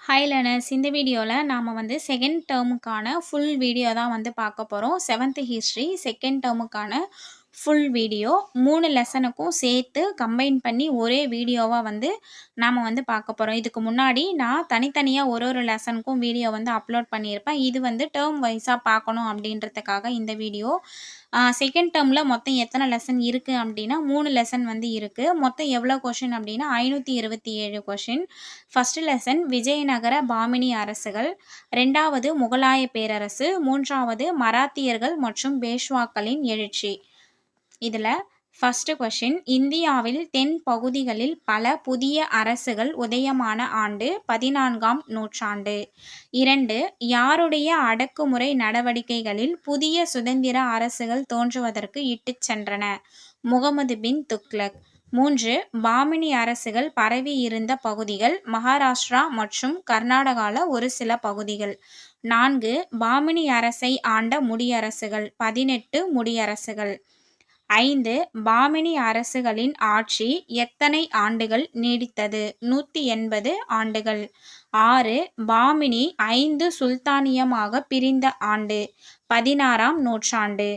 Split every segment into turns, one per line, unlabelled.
Hi learners, இந்த வீடியோவில் நாம் செகண்ட் டேர்முக்கான ஃபுல் வீடியோ தான் பார்க்க போகிறோம். 7th ஹிஸ்ட்ரி செகண்ட் டேர்முக்கான ஃபுல் வீடியோ 3 லெசனுக்கும் சேர்த்து கம்பைன் பண்ணி ஒரே வீடியோவாக நாம் பார்க்க போகிறோம். இதுக்கு முன்னாடி நான் தனித்தனியாக ஒரு லெசனுக்கும் வீடியோ அப்லோட் பண்ணியிருப்பேன். இது டேர்ம் வைஸாக பார்க்கணும் அப்படின்றதுக்காக இந்த வீடியோ. செகண்ட் டேர்மில் மொத்தம் எத்தனை லெசன் இருக்குது அப்படின்னா 3 லெசன் இருக்குது. மொத்தம் எவ்வளோ கொஷின் அப்படின்னா 527 question. First lesson Vijayanagara Bahmani அரசுகள், 2வது முகலாய பேரரசு, 3வது மராத்தியர்கள் மற்றும் பேஷ்வாக்களின் எழுச்சி. இதில் ஃபஸ்ட்டு கொஷின், இந்தியாவில் தென் பகுதிகளில் பல புதிய அரசுகள் உதயமான ஆண்டு 14ஆம் நூற்றாண்டு. 2. யாருடைய அடக்குமுறை நடவடிக்கைகளில் புதிய சுதந்திர அரசுகள் தோன்றுவதற்கு இட்டுச் சென்றன? முகமது பின் துக்ளக். 3. பாமினி அரசுகள் பரவி இருந்த பகுதிகள் மகாராஷ்டிரா மற்றும் கர்நாடகாவில் ஒரு சில பகுதிகள். 4. பாமினி அரசை ஆண்ட முடியரசுகள் 18 முடியரசுகள். 5. பாமினி அரசுகளின் ஆட்சி எத்தனை ஆண்டுகள் நீடித்தது? 180 ஆண்டுகள். 6. பாமினி 5 சுல்தானியமாக பிரிந்த ஆண்டு 16ஆம் நூற்றாண்டு.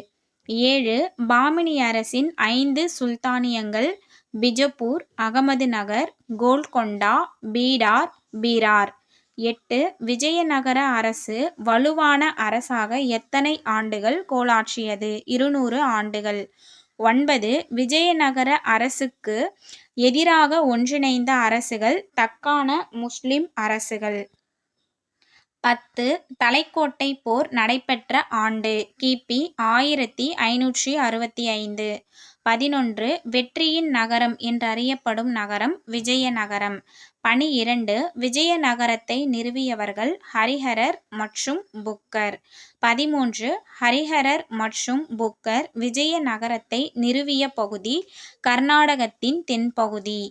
7. பாமினி அரசின் 5 சுல்தானியங்கள் பிஜப்பூர், அகமது நகர், கோல்கொண்டா, பீடார், பீரார். 8. விஜயநகர அரசு வலுவான அரசாக எத்தனை ஆண்டுகள் கோலாற்றியது? 200 ஆண்டுகள். 9. விஜயநகர அரசுக்கு எதிராக ஒன்றிணைந்த அரசுகள் தக்கான முஸ்லிம் அரசுகள். 10. தலைக்கோட்டை போர் நடைபெற்ற ஆண்டு கிபி 1565. 11. வெற்றியின் நகரம் என்றறியப்படும் நகரம் விஜயநகரம். பணி 2. விஜயநகரத்தை நிறுவியவர்கள் ஹரிஹரர் மற்றும் புக்கர். 13. ஹரிஹரர் மற்றும் புக்கர் விஜயநகரத்தை நிறுவிய பகுதி கர்நாடகத்தின் தென்பகுதி.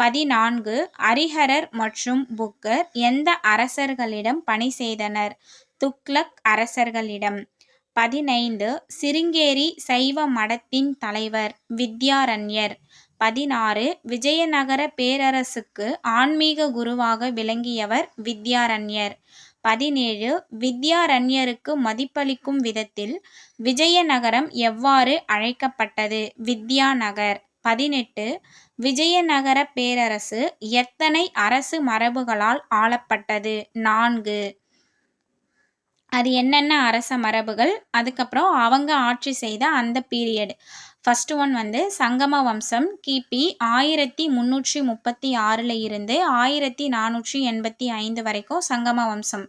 14. ஹரிஹரர் மற்றும் புக்கர் எந்த அரசர்களிடம் பணி செய்தனர்? துக்ளக் அரசர்களிடம். 15. சிருங்கேரி சைவ மடத்தின் தலைவர் வித்யாரண்யர். 16. விஜயநகர பேரரசுக்கு ஆன்மீக குருவாக விளங்கியவர் வித்யாரண்யர். 17. வித்யாரண்யருக்கு மதிப்பளிக்கும் விதத்தில் விஜயநகரம் எவ்வாறு அழைக்கப்பட்டது? வித்யாநகர். 18. விஜயநகர பேரரசு எத்தனை அரசு மரபுகளால் ஆளப்பட்டது? 4. அது என்னென்ன அரச மரபுகள், அதுக்கப்புறம் அவங்க ஆட்சி செய்த அந்த பீரியட். ஃபர்ஸ்ட் ஒன் சங்கம வம்சம் கிபி 1336 இருந்து 1485 வரைக்கும் சங்கம வம்சம்.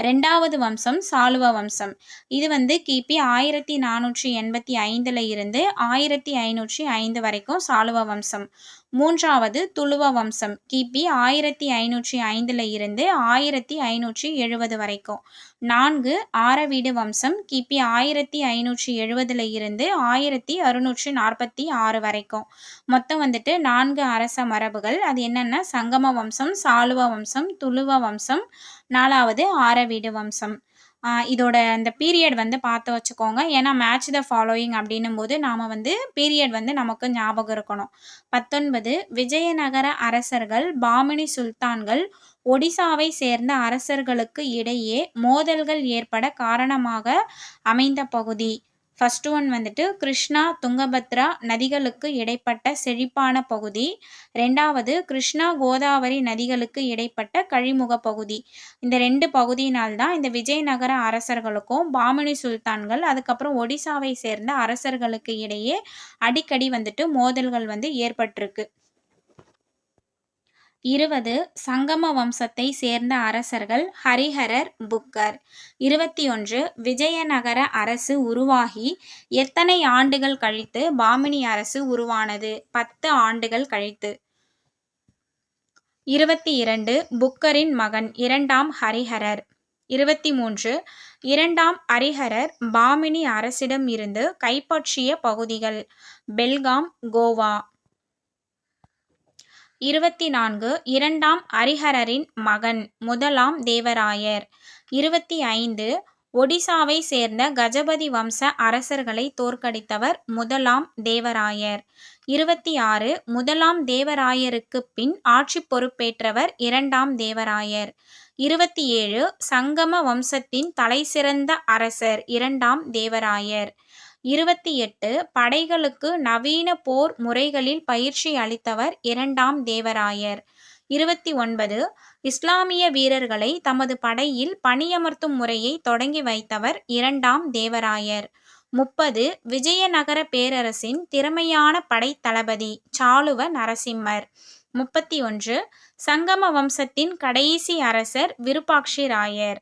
2வது வம்சம் சாளுவ வம்சம். இது கிபி 1485 இருந்து 1505 வரைக்கும் சாளுவ வம்சம். 3வது துளுவ வம்சம் கிபி 1505 இருந்து 1570 வரைக்கும். 4. ஆரவீடு வம்சம் கிபி 1570 இருந்து 1646 வரைக்கும். மொத்தம் 4 அரச மரபுகள். அது என்னென்ன? சங்கம வம்சம், சாளுவ வம்சம், துளுவ வம்சம், 4வது ஆரவீடு வம்சம். இதோட அந்த பீரியட் பார்த்து வச்சுக்கோங்க. ஏன்னா மேட்ச் த ஃபாலோயிங் அப்படின்னும் போது நாம் பீரியட் நமக்கு ஞாபகம் இருக்கணும். 19. விஜயநகர அரசர்கள் பாமினி சுல்தான்கள் ஒடிசாவை சேர்ந்த அரசர்களுக்கு இடையே மோதல்கள் ஏற்பட காரணமாக அமைந்த பகுதி. ஃபர்ஸ்ட் ஒன் கிருஷ்ணா துங்கபத்ரா நதிகளுக்கு இடைப்பட்ட செழிப்பான பகுதி. 2வது கிருஷ்ணா கோதாவரி நதிகளுக்கு இடைப்பட்ட கழிமுக பகுதி. இந்த 2 பகுதியினால்தான் இந்த விஜயநகர அரசர்களுக்கும் பாமினி சுல்தான்கள் அதுக்கப்புறம் ஒடிசாவை சேர்ந்த அரசர்களுக்கு இடையே அடிக்கடி மோதல்கள் ஏற்பட்டிருக்கு. 20. சங்கம வம்சத்தை சேர்ந்த அரசர்கள் ஹரிஹரர், புக்கர். 21. விஜயநகர அரசு உருவாகி எத்தனை ஆண்டுகள் கழித்து பாமினி அரசு உருவானது? 10 ஆண்டுகள் கழித்து. 22. புக்கரின் மகன் 2ஆம் ஹரிஹரர். 23. 2ஆம் ஹரிஹரர் பாமினி அரசிடம் இருந்து கைப்பற்றிய பகுதிகள் பெல்காம், கோவா. 24. 2ஆம் ஹரிஹரரின் மகன் 1ஆம் தேவராயர். 25. ஒடிசாவை சேர்ந்த கஜபதி வம்ச அரசர்களை தோற்கடித்தவர் 1ஆம் தேவராயர். 26 முதலாம் தேவராயருக்கு பின் ஆட்சி பொறுப்பேற்றவர் இரண்டாம் தேவராயர். 27 சங்கம வம்சத்தின் தலைசிறந்த அரசர் இரண்டாம் தேவராயர். 28 படைகளுக்கு நவீன போர் முறைகளில் பயிற்சி அளித்தவர் இரண்டாம் தேவராயர். 29 இஸ்லாமிய வீரர்களை தமது படையில் பணியமர்த்தும் முறையை தொடங்கி வைத்தவர் இரண்டாம் தேவராயர். 30 விஜயநகர பேரரசின் திறமையான படைத்தளபதி சாளுவ நரசிம்மர். 31 சங்கம வம்சத்தின் கடைசி அரசர் விருப்பாட்சி ராயர்.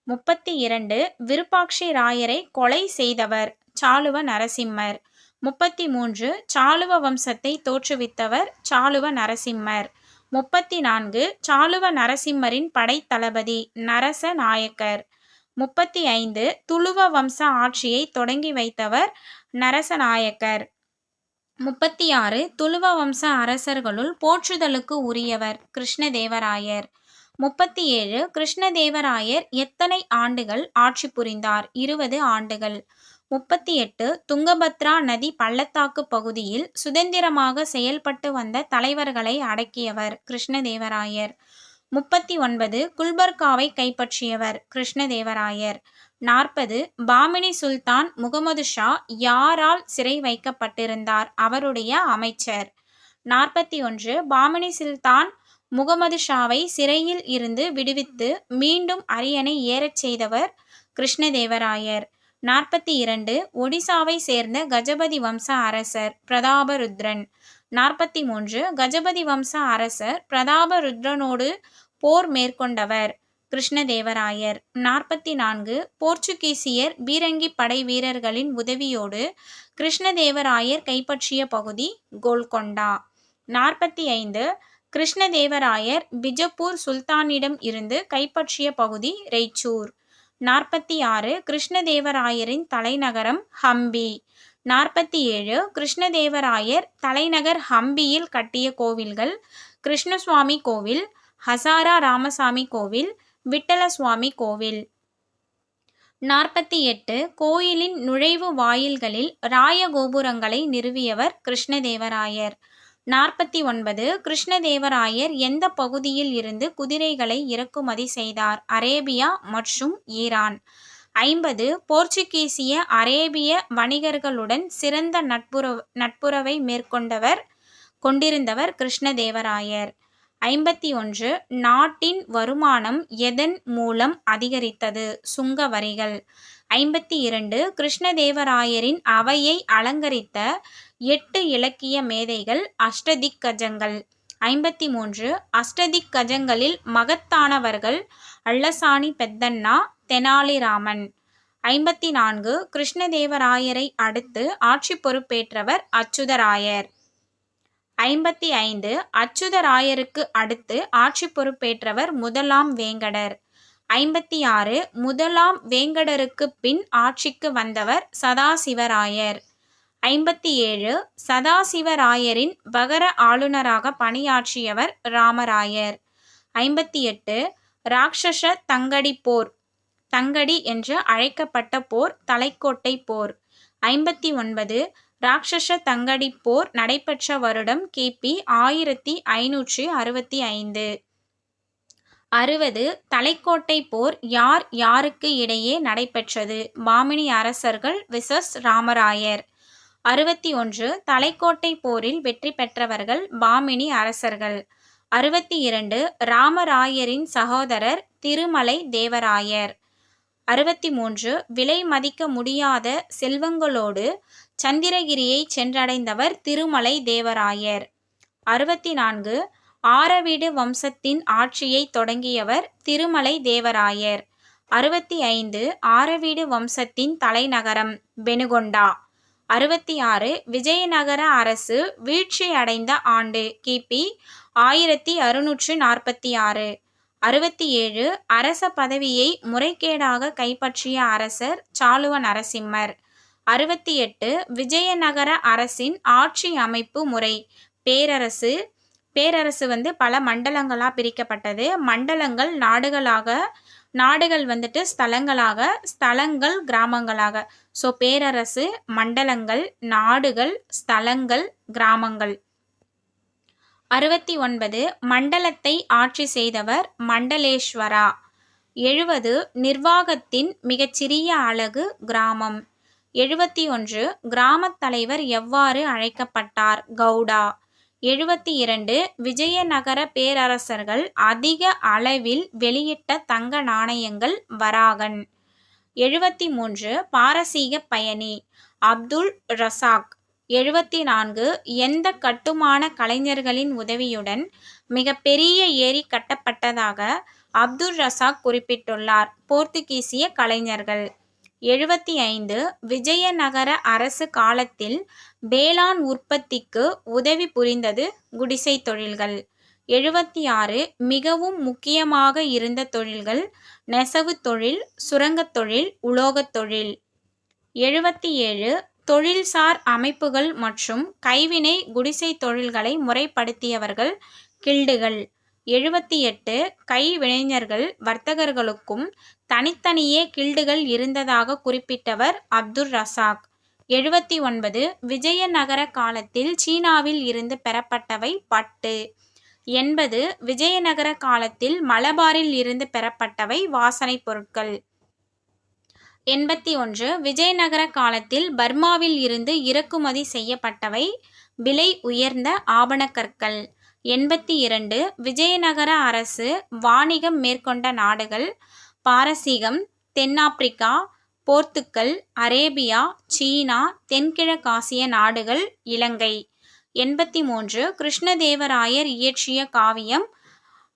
32 விருப்பாட்சி ராயரை கொலை செய்தவர் சாளுவ நரசிம்மர். 33 சாளுவ வம்சத்தை தோற்றுவித்தவர் சாளுவ நரசிம்மர். 34 சாளுவ நரசிம்மரின் படைத்தளபதி நரச நாயக்கர். 35 துளுவ வம்ச ஆட்சியை தொடங்கி வைத்தவர் நரசநாயக்கர். 36 துளுவ வம்ச அரசர்களுள் போற்றுதலுக்கு உரியவர் கிருஷ்ணதேவராயர். 37 கிருஷ்ணதேவராயர் எத்தனை ஆண்டுகள் ஆட்சி புரிந்தார்? 20 ஆண்டுகள். 38 துங்கபத்ரா நதி பள்ளத்தாக்கு பகுதியில் சுதந்திரமாக செயல்பட்டு வந்த தலைவர்களை அடக்கியவர் கிருஷ்ணதேவராயர். 39 குல்பர்காவை கைப்பற்றியவர் கிருஷ்ணதேவராயர். 40 பாமினி சுல்தான் முகமது ஷா யாரால் சிறை வைக்கப்பட்டிருந்தார்? அவருடைய அமைச்சர். 41 பாமினி சுல்தான் முகமது ஷாவை சிறையில் இருந்து விடுவித்து மீண்டும் அரியணை ஏறச் செய்தவர் கிருஷ்ணதேவராயர். 42 ஒடிசாவை சேர்ந்த கஜபதி வம்ச அரசர் பிரதாபருத்ரன். 43 கஜபதி வம்ச அரசர் பிரதாபருத்ரனோடு போர் மேற்கொண்டவர் கிருஷ்ணதேவராயர். 44 போர்ச்சுகீசியர் பீரங்கி படை வீரர்களின் உதவியோடு கிருஷ்ணதேவராயர் கைப்பற்றிய பகுதி கோல்கொண்டா. 45 கிருஷ்ணதேவராயர் பிஜப்பூர் சுல்தானிடம் இருந்து கைப்பற்றிய பகுதி ரெய்ச்சூர். 46 கிருஷ்ணதேவராயரின் தலைநகரம் ஹம்பி. 47 கிருஷ்ணதேவராயர் தலைநகர் ஹம்பியில் கட்டிய கோவில்கள் கிருஷ்ணசுவாமி கோவில், ஹசாரா ராமசாமி கோவில், விட்டல சுவாமி கோவில். 48 கோயிலின் நுழைவு வாயில்களில் ராயகோபுரங்களை நிறுவியவர் கிருஷ்ணதேவராயர். 49 கிருஷ்ணதேவராயர் எந்த பகுதியில் இருந்து குதிரைகளை இறக்குமதி செய்தார்? அரேபியா மற்றும் ஈரான். 50 போர்ச்சுகீசிய அரேபிய வணிகர்களுடன் சிறந்த நட்புறவை கொண்டிருந்தவர் கிருஷ்ணதேவராயர். 51 நாட்டின் வருமானம் எதன் மூலம் அதிகரித்தது? சுங்க வரிகள். 52 கிருஷ்ணதேவராயரின் அவையை அலங்கரித்த 8 இலக்கிய மேதைகள் அஷ்டதிக்கஜங்கள். 53 அஷ்டதிக்கஜங்களில் மகத்தானவர்கள் அல்லசாணி பெத்தண்ணா, தெனாலிராமன். 54 கிருஷ்ணதேவராயரை அடுத்து ஆட்சி பொறுப்பேற்றவர் அச்சுதராயர். 55 அச்சுதராயருக்கு அடுத்து ஆட்சி பொறுப்பேற்றவர் முதலாம் வேங்கடர். 56 முதலாம் வேங்கடருக்கு பின் ஆட்சிக்கு வந்தவர் சதாசிவராயர். 57 சதாசிவராயரின் பகர ஆளுநராக பணியாற்றியவர் ராமராயர். 58 ராட்சச தங்கடி போர், தங்கடி என்று அழைக்கப்பட்ட போர் தலைக்கோட்டை போர். 59 ராட்சச தங்கடி போர் நடைபெற்ற வருடம் கிபி 1565. 60 தலைக்கோட்டை போர் யார் யாருக்கு இடையே நடைபெற்றது? பாமினி அரசர்கள் விசஸ் ராமராயர். 61 தலைக்கோட்டை போரில் வெற்றி பெற்றவர்கள் பாமினி அரசர்கள். 62 ராமராயரின் சகோதரர் திருமலை தேவராயர். 63 விலை மதிக்க முடியாத செல்வங்களோடு சந்திரகிரியை சென்றடைந்தவர் திருமலை தேவராயர். 64 ஆரவீடு வம்சத்தின் ஆட்சியை தொடங்கியவர் திருமலை தேவராயர். 65 ஆரவீடு வம்சத்தின் தலைநகரம் பெனுகொண்டா. 66 விஜயநகர அரசு வீழ்ச்சி அடைந்த ஆண்டு கிபி 1646. 67 அரச பதவியை முறைகேடாக கைப்பற்றிய அரசர் சாளுவ நரசிம்மர். 68 விஜயநகர அரசின் ஆட்சி அமைப்பு முறை. பேரரசு பல மண்டலங்களாக பிரிக்கப்பட்டது. மண்டலங்கள் நாடுகளாக நாடுகள் வந்துட்டு ஸ்தலங்களாக, ஸ்தலங்கள் கிராமங்களாக. ஸோ பேரரசு, மண்டலங்கள், நாடுகள், ஸ்தலங்கள், கிராமங்கள். 69 மண்டலத்தை ஆட்சி செய்தவர் மண்டலேஸ்வரா. 70 நிர்வாகத்தின் மிகச்சிறிய அலகு கிராமம். 71 கிராமத் தலைவர் எவ்வாறு அழைக்கப்பட்டார்? கவுடா. 72 விஜயநகர பேரரசர்கள் அதிக அளவில் வெளியிட்ட தங்க நாணயங்கள் வராகன். 73 பாரசீக பயணி அப்துல் ரசாக். 74 எந்த கட்டுமான கலைஞர்களின் உதவியுடன் மிகப்பெரிய ஏரி கட்டப்பட்டதாக அப்துல் ரசாக் குறிப்பிட்டுள்ளார்? போர்த்துகீசிய கலைஞர்கள். 75 விஜயநகர அரசு காலத்தில் வேளாண் உற்பத்திக்கு உதவி புரிந்தது குடிசை தொழில்கள். 76 மிகவும் முக்கியமாக இருந்த தொழில்கள் நெசவு தொழில், சுரங்கத் தொழில், உலோகத் தொழில். 77 தொழில்சார் அமைப்புகள் மற்றும் கைவினை குடிசை தொழில்களை முறைப்படுத்தியவர்கள் கில்டுகள். 78 கைவினைஞர்கள் வர்த்தகர்களுக்கும் தனித்தனியே கில்டுகள் இருந்ததாக குறிப்பிட்டவர் அப்துல் ரசாக். 79 விஜயநகர காலத்தில் சீனாவில் இருந்து பெறப்பட்டவை பட்டு. 80 விஜயநகர காலத்தில் மலபாரில் இருந்து பெறப்பட்டவை வாசனைப் பொருட்கள். 81 விஜயநகர காலத்தில் பர்மாவில் இருந்து இறக்குமதி செய்யப்பட்டவை விலை உயர்ந்த ஆபணக்கற்கள். 82 விஜயநகர அரசு வாணிகம் மேற்கொண்ட நாடுகள் பாரசீகம், தென்னாப்பிரிக்கா, போர்த்துக்கல், அரேபியா, சீனா, தென்கிழக்காசிய நாடுகள், இலங்கை. 83 கிருஷ்ணதேவராயர் இயற்றிய காவியம்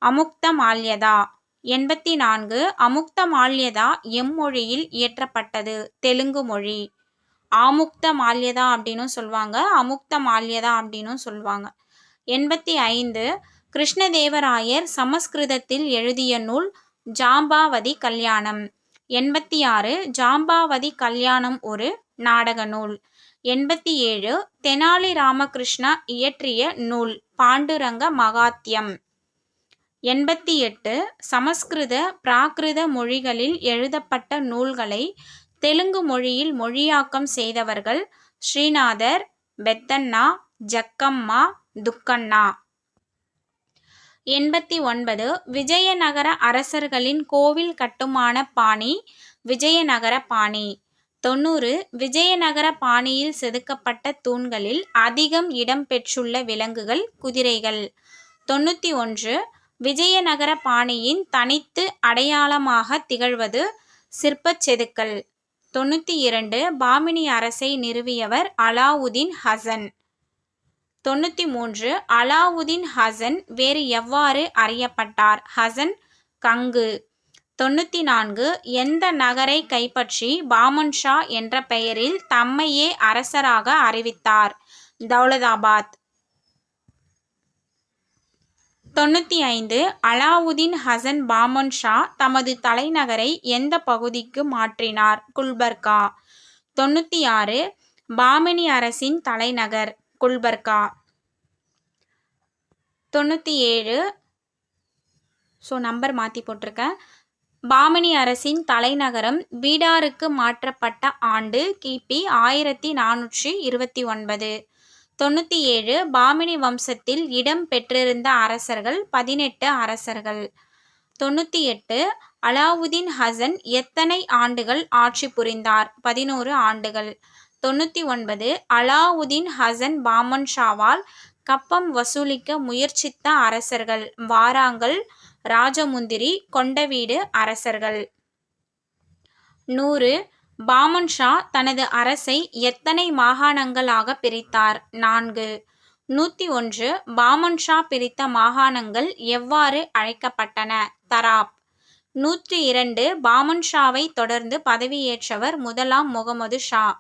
அமுக்தமால்யதா. 84 அமுக்தமால்யதா எம்மொழியில் இயற்றப்பட்டது? தெலுங்கு மொழி. ஆமுக்தமால்யதா அப்படின்னு சொல்லுவாங்க, அமுக்தமால்யதா அப்படின்னு சொல்லுவாங்க. 85 கிருஷ்ணதேவராயர் சமஸ்கிருதத்தில் எழுதிய நூல் ஜாம்பாவதி கல்யாணம். 86 ஜாம்பாவதி கல்யாணம் ஒரு நாடக நூல். 87 தெனாலி ராமகிருஷ்ணா இயற்றிய நூல் பாண்டுரங்க மகாத்யம். 88 சமஸ்கிருத பிராகிருத மொழிகளில் எழுதப்பட்ட நூல்களை தெலுங்கு மொழியில் மொழியாக்கம் செய்தவர்கள் ஸ்ரீநாதர், பெத்தண்ணா, ஜக்கம்மா, துக்கண்ணா. 89 விஜயநகர அரசர்களின் கோவில் கட்டுமான பாணி விஜயநகர பாணி. 90 விஜயநகர பாணியில் செதுக்கப்பட்ட தூண்களில் அதிகம் இடம்பெற்றுள்ள விலங்குகள் குதிரைகள். 91 விஜயநகர பாணியின் தனித்து அடையாளமாக திகழ்வது சிற்பச் செதுக்கல். 92 பாமினி அரசை நிறுவியவர் அலாவுதீன் ஹசன். 93 அலாவுதீன் ஹசன் வேறு எவ்வாறு அறியப்பட்டார்? ஹசன் கங்கு. 94 எந்த நகரை கைப்பற்றி பாமன் ஷா என்ற பெயரில் தம்மையே அரசராக அறிவித்தார்? தௌலதாபாத். 95 அலாவுதீன் ஹசன் பாமன் ஷா தமது தலைநகரை எந்த பகுதிக்கு மாற்றினார்? குல்பர்கா. 96 பாமினி அரசின் தலைநகர் குல்பர்கா. 97 நம்பர் மாற்றி போட்டிருக்கேன். பாமினி அரசின் தலைநகரம் பீடாருக்கு மாற்றப்பட்ட ஆண்டு கிபி 1429. 97 பாமினி வம்சத்தில் இடம் பெற்றிருந்த அரசர்கள் 18 அரசர்கள். 98 அலாவுதீன் ஹசன் எத்தனை ஆண்டுகள் ஆட்சி புரிந்தார்? 11 ஆண்டுகள். 99 அலாவுதீன் ஹசன் பாமன் ஷாவால் கப்பம் வசூலிக்க முயற்சித்த அரசர்கள் வாராங்கல், ராஜமுந்திரி, கொண்டவீடு அரசர்கள். 100 பாமன் ஷா தனது அரசை எத்தனை மாகாணங்களாக பிரித்தார்? 4. 101 பாமன் ஷா பிரித்த மாகாணங்கள் எவ்வாறு அழைக்கப்பட்டன? தராப். 102 பாமன் ஷாவை தொடர்ந்து பதவியேற்றவர் முதலாம் முகமது ஷா.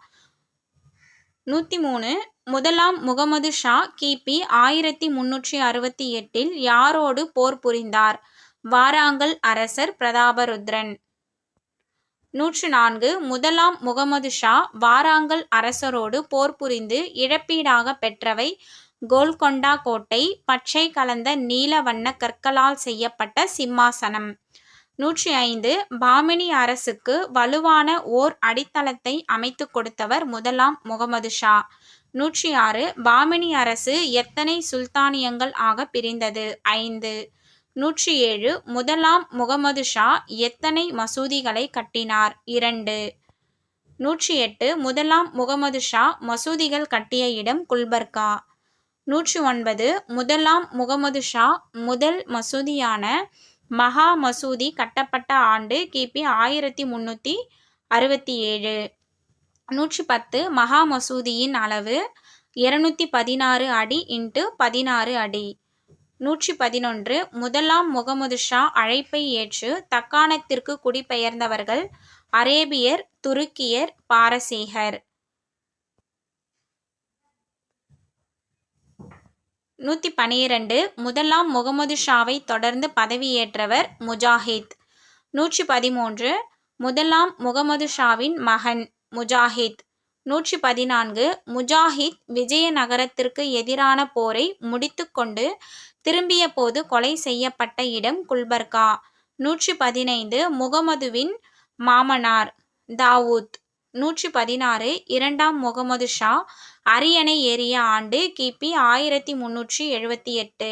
103 முதலாம் முகமது ஷா கிபி 1368 யாரோடு போர் புரிந்தார்? வாராங்கல் அரசர் பிரதாபருத்ரன். 104 முதலாம் முகமது ஷா வாராங்கல் அரசரோடு போர் புரிந்து இழப்பீடாக பெற்றவை கோல்கொண்டா கோட்டை, பச்சை கலந்த நீல வண்ண கற்களால் செய்யப்பட்ட சிம்மாசனம். 105 பாமினி அரசுக்கு வலுவான ஓர் அடித்தளத்தை அமைத்துக் கொடுத்தவர் முதலாம் முகமது ஷா. 106 பாமினி அரசு எத்தனை சுல்தானியங்கள் ஆக பிரிந்தது? 5. 107 முதலாம் முகமது ஷா எத்தனை மசூதிகளை கட்டினார்? 2. 108 முதலாம் முகமது ஷா மசூதிகள் கட்டிய இடம் குல்பர்கா. 109 முதலாம் முகமது ஷா முதல் மசூதியான மகா மசூதி கட்டப்பட்ட ஆண்டு கிபி 1367. 110 மகா மசூதியின் அளவு 216 அடி × 16 அடி. 111 முதலாம் முகமது ஷா அழைப்பை ஏற்று தக்காணத்திற்கு குடிபெயர்ந்தவர்கள் அரேபியர், துருக்கியர், பாரசீகர். 112 முதலாம் முகமது ஷாவை தொடர்ந்து பதவியேற்றவர் முஜாஹித். 113 முதலாம் முகமது ஷாவின் மகன் முஜாஹித். 114 முஜாஹித் விஜயநகரத்திற்கு எதிரான போரை முடித்துக்கொண்டு திரும்பிய போது கொலை செய்யப்பட்ட இடம் குல்பர்கா. 115 முகமதுவின் மாமனார் தாவூத். 116 இரண்டாம் முகமது ஷா அரியணை ஏறிய ஆண்டு கிபி 1378.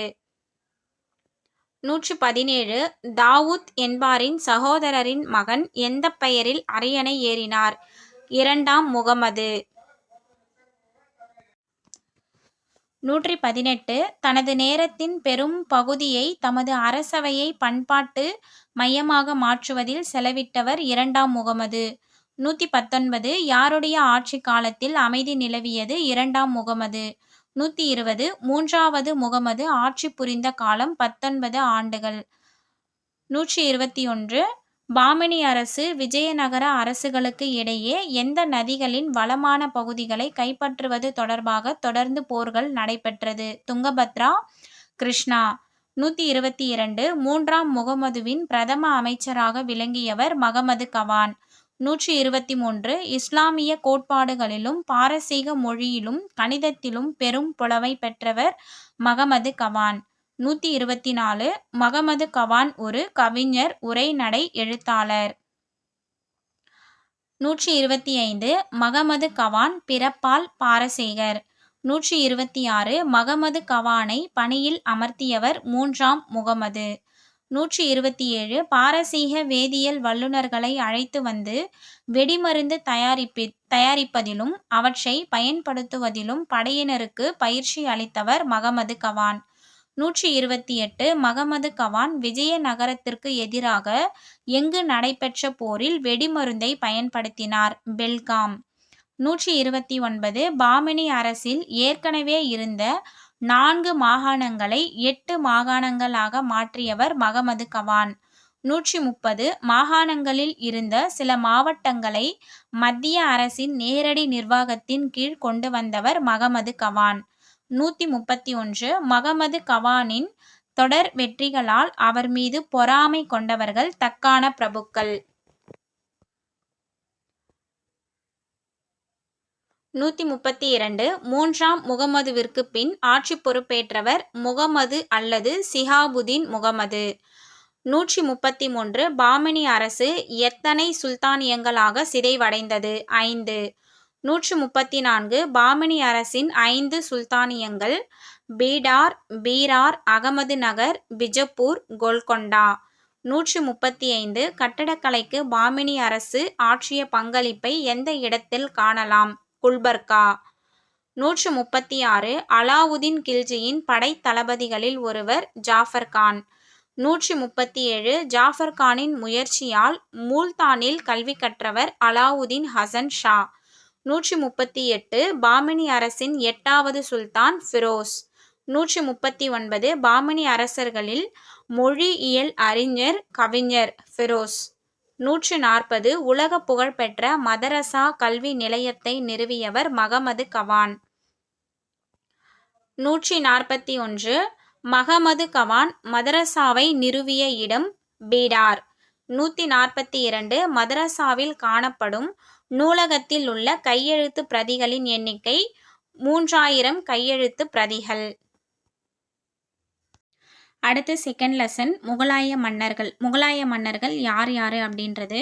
117 தாவூத் என்பாரின் சகோதரரின் மகன் எந்த பெயரில் அரியணை ஏறினார்? இரண்டாம் முகமது. 118 தனது நேரத்தின் பெரும் பகுதியை தமது அரசவையை பண்பாட்டு மையமாக மாற்றுவதில் செலவிட்டவர் இரண்டாம் முகமது. 119 யாருடைய ஆட்சி காலத்தில் அமைதி நிலவியது? இரண்டாம் முகமது. 120 மூன்றாவது முகமது ஆட்சி புரிந்த காலம் 19 ஆண்டுகள். 121 பாமினி அரசு விஜயநகர அரசுகளுக்கு இடையே எந்த நதிகளின் வளமான பகுதிகளை கைப்பற்றுவது தொடர்பாக தொடர்ந்து போர்கள் நடைபெற்றது? துங்கபத்ரா, கிருஷ்ணா. 122 மூன்றாம் முகமதுவின் பிரதம அமைச்சராக விளங்கியவர் மகமது கவான். 123 இஸ்லாமிய கோட்பாடுகளிலும் பாரசீக மொழியிலும் கணிதத்திலும் பெரும் புலமை பெற்றவர் மகமது கவான். 124 மகமது கவான் ஒரு கவிஞர், உரைநடை எழுத்தாளர். 125 மகமது கவான் பிறப்பால் பாரசீகர். 126 மகமது கவானை பணியில் அமர்த்தியவர் மூன்றாம் முகமது. 127 பாரசீக வேதியியல் வல்லுநர்களை அழைத்து வந்து வெடிமருந்து தயாரிப்பதிலும் அவற்றை பயன்படுத்துவதிலும் படையினருக்கு பயிற்சி அளித்தவர் மகமது கவான். 128 மகமது கவான் விஜயநகரத்திற்கு எதிராக எங்கு நடைபெற்ற போரில் வெடிமருந்தை பயன்படுத்தினார்? பெல்காம். 129 பாமினி அரசில் ஏற்கனவே இருந்த 4 மாகாணங்களை 8 மாகாணங்களாக மாற்றியவர் மகமது கவான். 130 மாகாணங்களில் இருந்த சில மாவட்டங்களை மத்திய அரசின் நேரடி நிர்வாகத்தின் கீழ் கொண்டு வந்தவர் மகமது கவான். 131 மகமது கவானின் தொடர் வெற்றிகளால் அவர் மீது பொறாமை கொண்டவர்கள் தக்கான பிரபுக்கள். 132 மூன்றாம் முகமதுவிற்கு பின் ஆட்சி பொறுப்பேற்றவர் முகமது அல்லது சிஹாபுதீன் முகமது. 133 பாமினி அரசு எத்தனை சுல்தானியங்களாக சிதைவடைந்தது? 5. 134 பாமினி அரசின் 5 சுல்தானியங்கள் பீடார், பீரார், அகமது நகர், பிஜப்பூர், கோல்கொண்டா. 135 கட்டடக்கலைக்கு பாமினி அரசு ஆற்றிய பங்களிப்பை எந்த இடத்தில் காணலாம்? குல்பர்கா. 136 அலாவுதீன் கில்ஜியின் படைத்தளபதிகளில் ஒருவர் ஜாஃபர் கான். 137 ஜாஃபர் கானின் முயற்சியால் மூல்தானில் கல்வி கற்றவர் அலாவுதீன் ஹசன் ஷா. 138 பாமினி அரசின் 8வது சுல்தான் ஃபிரோஸ். 139 பாமினி அரசர்களில் மொழியியல் அறிஞர், கவிஞர் ஃபிரோஸ். 140 உலக புகழ்பெற்ற மதரசா கல்வி நிலையத்தை நிறுவியவர் மகமது கவான். 141 மகமது கவான் மதரசாவை நிறுவிய இடம் பீடார். 142 மதரசாவில் காணப்படும் நூலகத்தில் உள்ள கையெழுத்து பிரதிகளின் எண்ணிக்கை 3000 கையெழுத்து பிரதிகள். அடுத்து செகண்ட் லெசன் முகலாய மன்னர்கள். முகலாய மன்னர்கள் யார் யார் அப்படின்றது.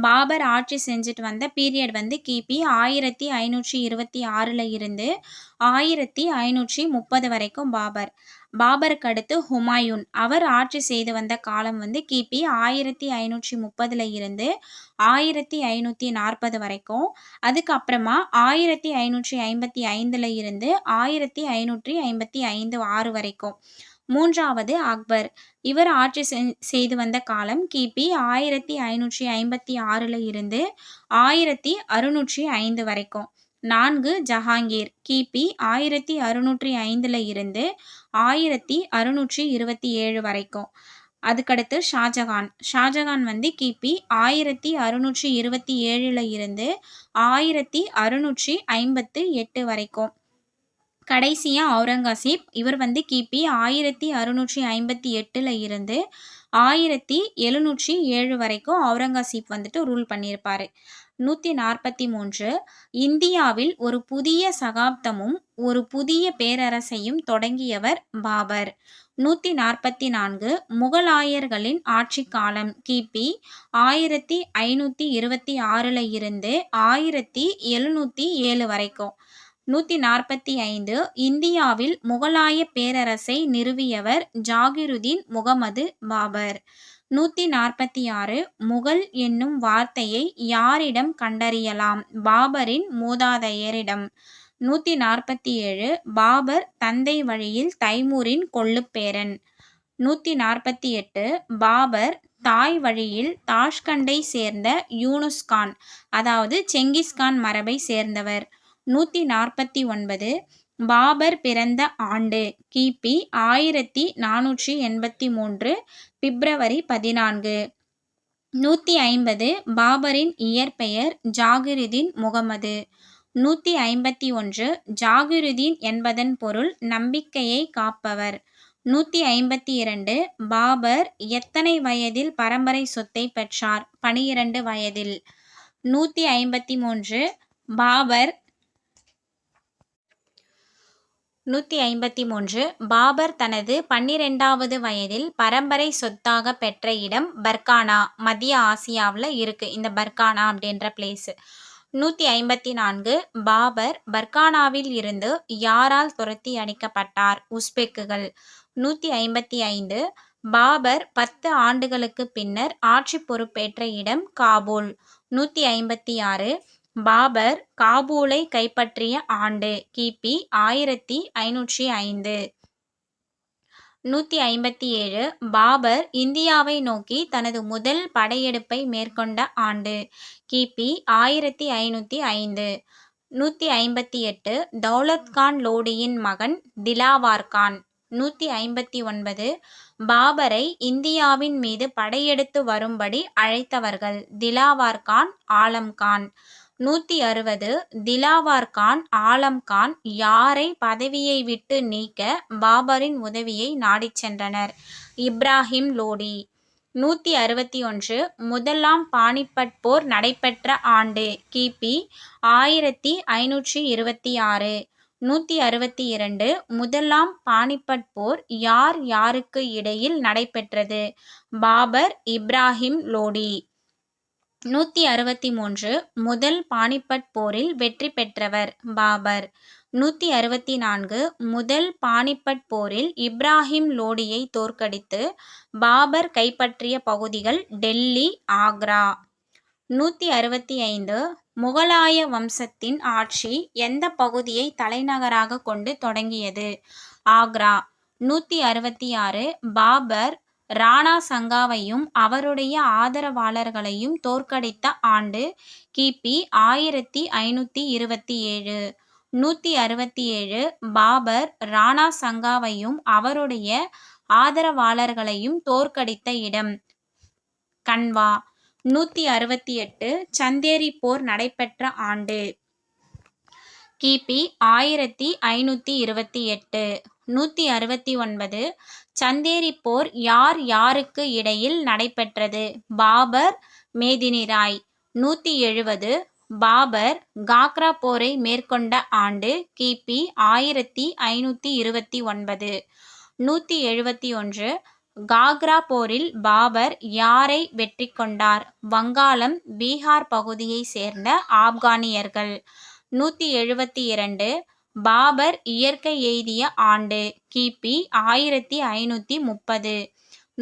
பாபர் ஆட்சி செஞ்சுட்டு வந்த பீரியட் வந்து கிபி 1526 இருந்து 1530 வரைக்கும் பாபருக்கு அடுத்து ஹுமாயூன், அவர் ஆட்சி செய்து வந்த காலம் வந்து கிபி 1530 இருந்து 1540 வரைக்கும். அதுக்கப்புறமா 1555 இருந்து 1555 வரைக்கும். மூன்றாவது அக்பர், இவர் ஆட்சி செய்து வந்த காலம் கிபி 1556 இருந்து 1605 வரைக்கும். 4 ஜஹாங்கீர், கிபி 1605 இருந்து 1627 வரைக்கும். அதுக்கடுத்து ஷாஜகான் வந்து கிபி 1627 இருந்து 1658 வரைக்கும். கடைசியா அவுரங்கசீப், இவர் வந்து கிபி 1658 இருந்து 1707 வரைக்கும் அவுரங்கசீப் வந்துட்டு ரூல் பண்ணியிருப்பாரு. 143 இந்தியாவில் ஒரு புதிய சகாப்தமும் ஒரு புதிய பேரரசையும் தொடங்கியவர் பாபர். 144 முகலாயர்களின் ஆட்சி காலம் கிபி 1526 இருந்து 1707 வரைக்கும். 145 இந்தியாவில் முகலாய பேரரசை நிறுவியவர் ஜாகிருதீன் முகமது பாபர். 146 முகல் என்னும் வார்த்தையை யாரிடம் கண்டறியலாம்? பாபரின் மூதாதையரிடம். 147 பாபர் தந்தை வழியில் தைமூரின் கொள்ளுப்பேரன். 148 பாபர் தாய் வழியில் தாஷ்கண்டை சேர்ந்த யூனுஸ்கான், அதாவது செங்கிஸ்கான் மரபை சேர்ந்தவர். 149 பாபர் பிறந்த ஆண்டு கிபி 1483 பிப்ரவரி 14. 150 பாபரின் இயற்பெயர் ஜாகிருதீன் முகமது. 151 ஜாகிருதீன் என்பதன் பொருள் நம்பிக்கையை காப்பவர். 152 பாபர் எத்தனை வயதில் பரம்பரை சொத்தை பெற்றார்? 12 வயதில். 153 பாபர் தனது 12வது வயதில் பரம்பரை சொத்தாக பெற்ற இடம் பர்கானா, மத்திய ஆசியாவில் இருக்கு இந்த பர்கானா அப்படின்ற பிளேஸ். 154 பாபர் பர்கானாவில் இருந்து யாரால் துரத்தி அடிக்கப்பட்டார்? உஸ்பெக்குகள். 155 பாபர் 10 ஆண்டுகளுக்கு பின்னர் ஆட்சி பொறுப்பேற்ற இடம் காபூல். 156 பாபர் காபூலை கைப்பற்றிய ஆண்டு கிபி 1505. 157 பாபர் இந்தியாவை நோக்கி தனது முதல் படையெடுப்பை மேற்கொண்ட ஆண்டு கிபி 1505. 158 தௌலத் கான் லோடியின் மகன் திலாவர் கான். 159 பாபரை இந்தியாவின் மீது படையெடுத்து வரும்படி அழைத்தவர்கள் திலாவர் கான், ஆலம் கான். 160 திலாவர் கான், ஆலம் கான் யாரை பதவியை விட்டு நீக்க பாபரின் உதவியை நாடிச் சென்றனர்? இப்ராஹிம் லோடி. 161 முதலாம் பானிபட் போர் நடைபெற்ற ஆண்டு கிபி 1526. 162 முதலாம் பானிபட் போர் யார் யாருக்கு இடையில் நடைபெற்றது? பாபர், இப்ராஹிம் லோடி. 163 முதல் பானிபட் போரில் வெற்றி பெற்றவர் பாபர். 164 முதல் பானிபட் போரில் இப்ராஹிம் லோடியை தோற்கடித்து பாபர் கைப்பற்றிய பகுதிகள் டெல்லி, ஆக்ரா. 165 முகலாய வம்சத்தின் ஆட்சி எந்த பகுதியை தலைநகராக கொண்டு தொடங்கியது? ஆக்ரா. 166 பாபர் ராணா சங்காவையும் அவருடைய ஆதரவாளர்களையும் தோற்கடித்த ஆண்டு கிபி 1527. 167 பாபர் ராணா சங்காவையும் அவருடைய ஆதரவாளர்களையும் தோற்கடித்த இடம் கன்வா. 168 சந்தேரி போர் நடைபெற்ற ஆண்டு கிபி 1528. 169 சந்தேரி போர் யார் யாருக்கு இடையில் நடைபெற்றது? பாபர், மேதினி ராய். 170 பாபர் காக்ரா போரை மேற்கொண்ட ஆண்டு கிபி 1529. 171 காக்ரா போரில் பாபர் யாரை வெற்றி கொண்டார்? வங்காளம், பீகார் பகுதியை சேர்ந்த ஆப்கானியர்கள். 172 பாபர் இயற்கை எய்திய ஆண்டு கிபி 1530.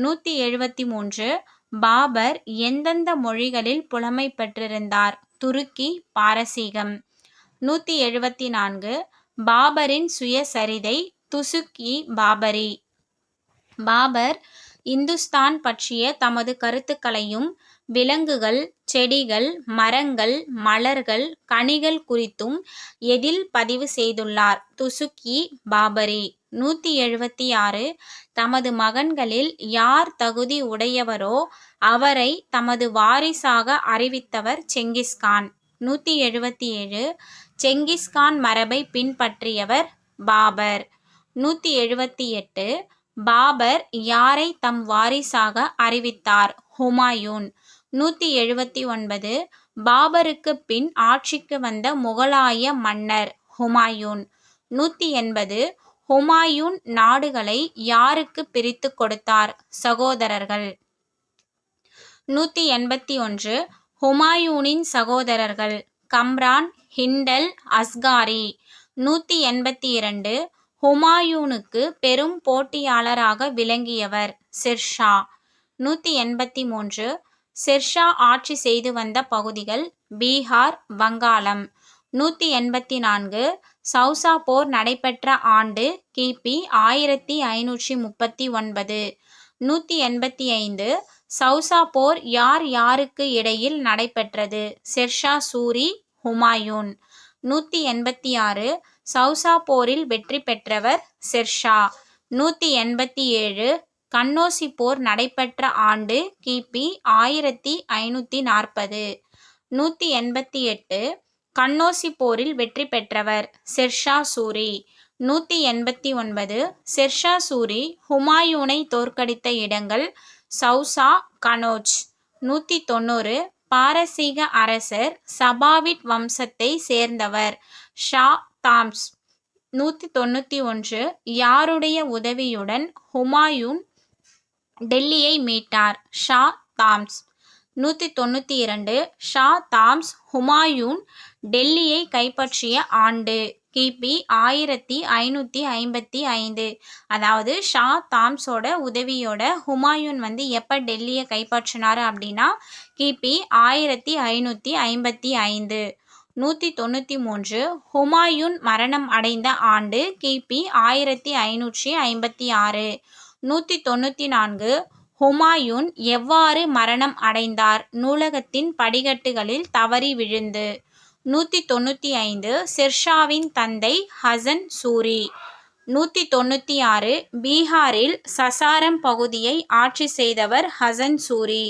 173 பாபர் எந்தெந்த மொழிகளில் புலமை பெற்றிருந்தார்? துருக்கி, பாரசீகம். 174 பாபரின் சுயசரிதை துசுக்-இ பாபரி. பாபர் இந்துஸ்தான் பற்றிய தமது கருத்துக்களையும் விலங்குகள், செடிகள், மரங்கள், மலர்கள், கனிகள் குறித்தும் எதில் பதிவு செய்துள்ளார்? துசுக்-இ பாபரி. 176 தமது மகன்களில் யார் தகுதி உடையவரோ அவரை தமது வாரிசாக அறிவித்தவர் செங்கிஸ்கான். 177 செங்கிஸ்கான் மரபை பின்பற்றியவர் பாபர். 178 பாபர் யாரை தம் வாரிசாக அறிவித்தார்? ஹுமாயூன். 179 பாபருக்கு பின் ஆட்சிக்கு வந்த முகலாய மன்னர் ஹுமாயூன். 180 ஹுமாயூன் நாடுகளை யாருக்கு பிரித்து கொடுத்தார்? சகோதரர்கள். 181 ஹுமாயூனின் சகோதரர்கள் கம்ரான், ஹிண்டல், அஸ்காரி. 182 ஹுமாயூனுக்கு பெரும் போட்டியாளராக விளங்கியவர் ஷெர்ஷா. 183 ஷெர்ஷா ஆட்சி செய்து வந்த பகுதிகள் பீகார், வங்காளம். 184 சௌசா போர் நடைபெற்ற ஆண்டு கிபி 1539. 185 சௌசா போர் யார் யாருக்கு இடையில் நடைபெற்றது? ஷெர்ஷா சூரி, ஹுமாயூன். 186 சௌசா போரில் வெற்றி பெற்றவர் ஷெர்ஷா. 187 கன்னோசி போர் நடைபெற்ற ஆண்டு கிபி 1540. 188 கன்னோசி போரில் வெற்றி பெற்றவர் ஷெர்ஷா சூரி. 189 ஷெர்ஷா சூரி ஹுமாயூனை தோற்கடித்த இடங்கள் சௌசா, கனோஜ். 190 பாரசீக அரசர் சபாவிட் வம்சத்தை சேர்ந்தவர் ஷா தாம்ஸ். 191 யாருடைய உதவியுடன் ஹுமாயூன் டெல்லியை மீட்டார்? ஷா தாம்ஸ். 192 ஷா தாம்ஸ் ஹுமாயூன் டெல்லியை கைப்பற்றிய ஆண்டு கிபி 1555. அதாவது ஷா தாம்ஸோட உதவியோட ஹுமாயூன் எப்போ டெல்லியை கைப்பற்றினார் அப்படின்னா கிபி 1555. 193 ஹுமாயூன் மரணம் அடைந்த ஆண்டு கிபி 1556. 194 ஹுமாயூன் எவ்வாறு மரணம் அடைந்தார்? நூலகத்தின் படிக்கட்டுகளில் தவறி விழுந்து. 195 ஷெர்ஷாவின் தந்தை ஹசன் சூரி. 196 பீகாரில் சசாரம் பகுதியை ஆட்சி செய்தவர் ஹசன் சூரி.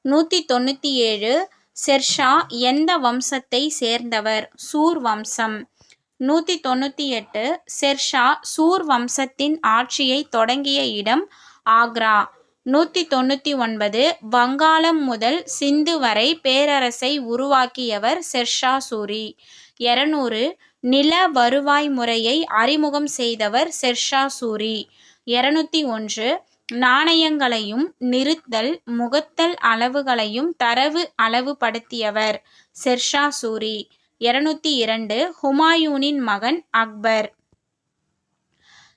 197 ஷெர்ஷா எந்த வம்சத்தை சேர்ந்தவர்? சூர் வம்சம். 198 ஷெர்ஷா சூர் வம்சத்தின் ஆட்சியை தொடங்கிய இடம் ஆக்ரா. 199 வங்காளம் முதல் சிந்து வரை பேரரசை உருவாக்கியவர் ஷெர்ஷா சூரி. 200 நில வருவாய் முறையை அறிமுகம் செய்தவர் ஷெர்ஷா சூரி. 201 நாணயங்களையும் நிறுத்தல், முகத்தல் அளவுகளையும் தரவு அளவுபடுத்தியவர் ஷெர்ஷா சூரி. 202 ஹுமாயூனின் மகன் அக்பர்.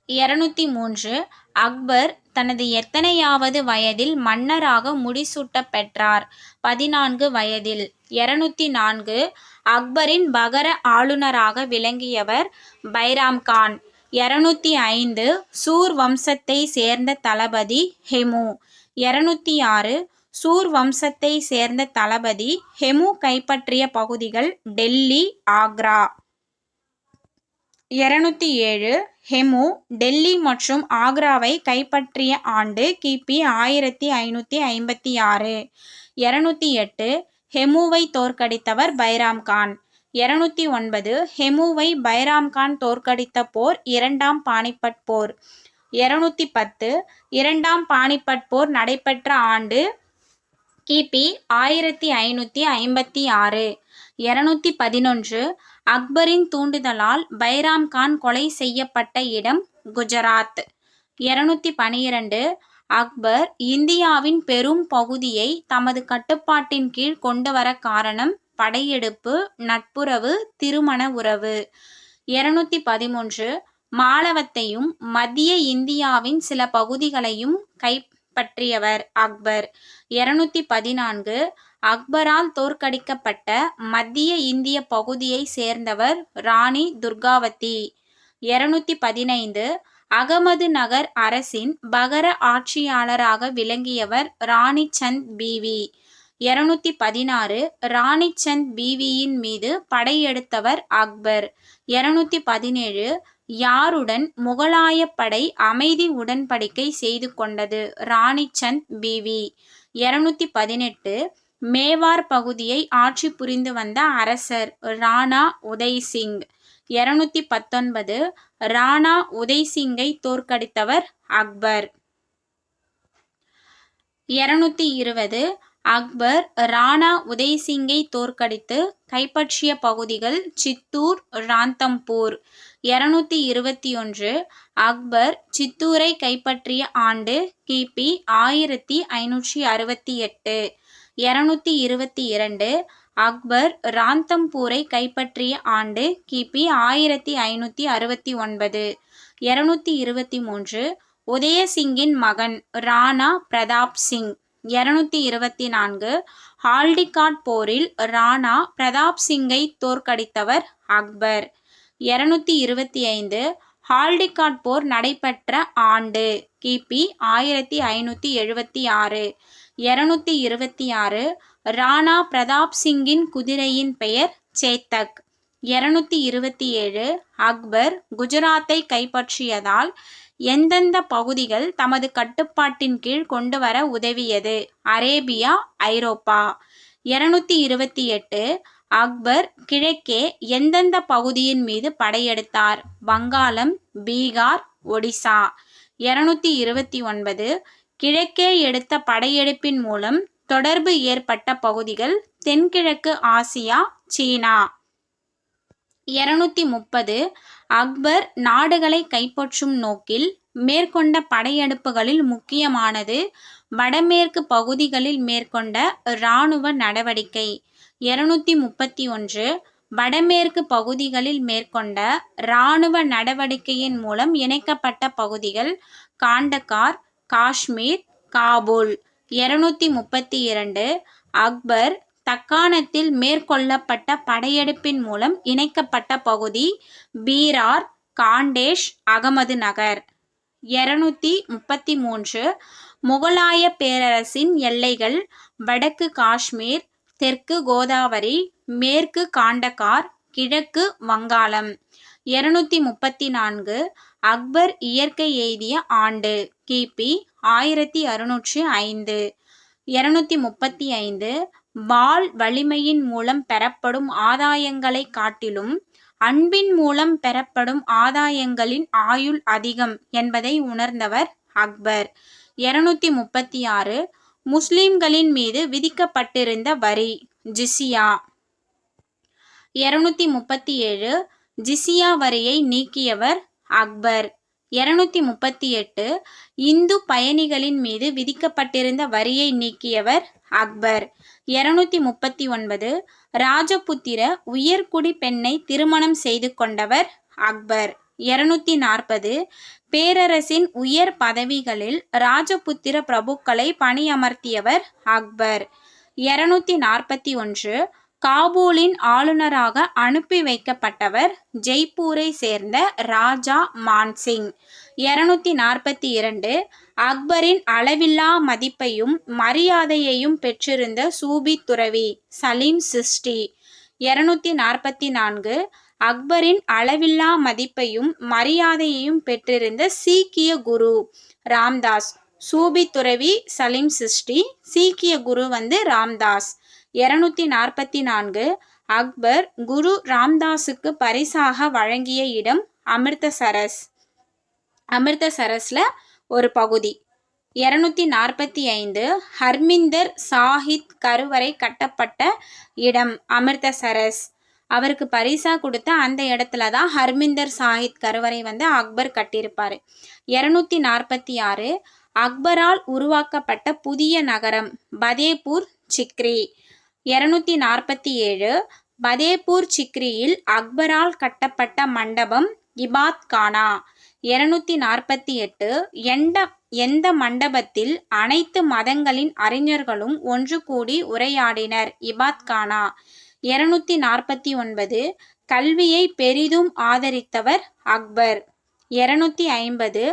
203 அக்பர் தனது எத்தனையாவது வயதில் மன்னராக முடிசூட்ட பெற்றார்? 14 வயதில். 204 அக்பரின் பகர ஆளுநராக விளங்கியவர் பைராம் கான். 205 சூர் வம்சத்தை சேர்ந்த தளபதி ஹெமு. 206 சூர் வம்சத்தை சேர்ந்த தளபதி ஹெமு கைப்பற்றிய பகுதிகள் டெல்லி, ஆக்ரா. 207 ஹெமு டெல்லி மற்றும் ஆக்ராவை கைப்பற்றிய ஆண்டு கிபி 1556. 208 ஹெமுவை தோற்கடித்தவர் பைராம் கான். 209 ஹெமுவை பைராம் கான் தோற்கடித்த போர் இரண்டாம் பானிபட் போர். 210 இரண்டாம் பானிபட் போர் நடைபெற்ற ஆண்டு கிபி 1556. 211 அக்பரின் தூண்டுதலால் பைராம் கான் கொலை செய்யப்பட்ட இடம் குஜராத். 212 அக்பர் இந்தியாவின் பெரும் பகுதியை தமது கட்டுப்பாட்டின் கீழ் கொண்டு வர காரணம் படையெடுப்பு, நட்புறவு, திருமண உறவு. 213 மாளவத்தையும் மத்திய இந்தியாவின் சில பகுதிகளையும் கைப்பற்றியவர் அக்பர். 214 அக்பரால் தோற்கடிக்கப்பட்ட மத்திய இந்திய பகுதியை சேர்ந்தவர் ராணி துர்காவதி. 215 அகமது நகர் அரசின் பகர ஆட்சியாளராக விளங்கியவர் ராணி சந்த் பீவி. 216 ராணி சந்த் பீவியின் மீது படையெடுத்தவர் அக்பர். 217 யாருடன் முகலாய படை அமைதி உடன்படிக்கை செய்து கொண்டது? ராணி சந்த் பீவி. 218 மேவார் பகுதியை ஆட்சி புரிந்து வந்த அரசர் ராணா உதய்சிங். 219 ராணா உதய்சிங்கை தோற்கடித்தவர் அக்பர். 220 அக்பர் ராணா உதய்சிங்கை தோற்கடித்து கைப்பற்றிய பகுதிகள் சித்தூர், ராந்தம்பூர். 221 அக்பர் சித்தூரை கைப்பற்றிய ஆண்டு கிபி 1568. 222 அக்பர் ராந்தம்பூரை கைப்பற்றிய ஆண்டு கிபி 1569. 223 உதயசிங்கின் மகன் ராணா பிரதாப் சிங். 224 ஹால்டிகாட் போரில் ராணா பிரதாப் சிங்கை தோற்கடித்தவர் அக்பர். 225 ஹால்டிகாட் போர் நடைபெற்ற ஆண்டு கிபி 1576. 226 ராணா பிரதாப் சிங்கின் குதிரையின் பெயர் சேத்தக். 227 அக்பர் குஜராத்தை கைப்பற்றியதால் எந்தெந்த பகுதிகள் தமது கட்டுப்பாட்டின் கீழ் கொண்டு வர உதவியது? அரேபியா, ஐரோப்பா. 228 அக்பர் கிழக்கே எந்தெந்த பகுதியின் மீது படையெடுத்தார்? வங்காளம், பீகார், ஒடிசா. 229 கிழக்கே எடுத்த படையெடுப்பின் மூலம் தொடர்பு ஏற்பட்ட பகுதிகள் தென்கிழக்கு ஆசியா, சீனா. 230 அக்பர் நாடுகளை கைப்பற்றும் நோக்கில் மேற்கொண்ட படையெடுப்புகளில் முக்கியமானது வடமேற்கு பகுதிகளில் மேற்கொண்ட இராணுவ நடவடிக்கை. 231 வடமேற்கு பகுதிகளில் மேற்கொண்ட இராணுவ நடவடிக்கையின் மூலம் இணைக்கப்பட்ட பகுதிகள் காண்டகார், காஷ்மீர், காபூல். 232 அக்பர் தக்காணத்தில் மேற்கொள்ளப்பட்ட படையெடுப்பின் மூலம் இணைக்கப்பட்ட பகுதி பீரார், காண்டேஷ், அகமது நகர். 233 முகலாய பேரரசின் எல்லைகள் வடக்கு காஷ்மீர், தெற்கு கோதாவரி, மேற்கு காண்டகார், கிழக்கு வங்காளம். 234 அக்பர் இயற்கை எய்திய ஆண்டு கிபி 1605. 235 வாள் வலிமையின் மூலம் பெறப்படும் ஆதாயங்களை காட்டிலும் அன்பின் மூலம் பெறப்படும் ஆதாயங்களின் ஆயுள் அதிகம் என்பதை உணர்ந்தவர் அக்பர். 236 முஸ்லிம்களின் மீது விதிக்கப்பட்டிருந்த வரி ஜிசியா. 237 ஜிசியா வரியை நீக்கியவர் அக்பர். 238 இந்து பயணிகளின் மீது விதிக்கப்பட்டிருந்த வரியை நீக்கியவர் அக்பர். 239 ராஜபுத்திர உயர்குடி பெண்ணை திருமணம் செய்து கொண்டவர் அக்பர். 240 பேரரசின் உயர் பதவிகளில் ராஜபுத்திர பிரபுக்களை பணியமர்த்தியவர் அக்பர். 241 காபூலின் ஆளுநராக அனுப்பி வைக்கப்பட்டவர் ஜெய்ப்பூரை சேர்ந்த ராஜா மான்சிங். 242 அக்பரின் அளவில்லா மதிப்பையும் மரியாதையையும் பெற்றிருந்த சூபி துறவி சலீம் சிஸ்டி. 244 அக்பரின் அளவில்லா மதிப்பையும் மரியாதையையும் பெற்றிருந்த சீக்கிய குரு ராம்தாஸ். சூபி துறவி சலீம் சிஸ்டி, சீக்கிய குரு ராம்தாஸ். 244 அக்பர் குரு ராம்தாஸுக்கு பரிசாக வழங்கிய இடம் அமிர்தசரஸ். அமிர்தசரஸ்ல ஒரு பகுதி. 245 ஹர்மிந்தர் சாஹித் கருவறை கட்டப்பட்ட இடம் அமிர்தசரஸ். அவருக்கு பரிசா கொடுத்த அந்த இடத்துல தான் ஹர்மிந்தர் சாஹிப் கருவறை வந்து அக்பர் கட்டியிருப்பார். 246 அக்பரால் உருவாக்கப்பட்ட புதிய நகரம் பதேபூர் சிக்ரி. 247 பதேபூர் சிக்ரியில் அக்பரால் கட்டப்பட்ட மண்டபம் இபாத் கானா. 248 எந்த மண்டபத்தில் அனைத்து மதங்களின் அறிஞர்களும் ஒன்று கூடி உரையாடினர் இபாத் கானா. 249 கல்வியை பெரிதும் ஆதரித்தவர் அக்பர். 250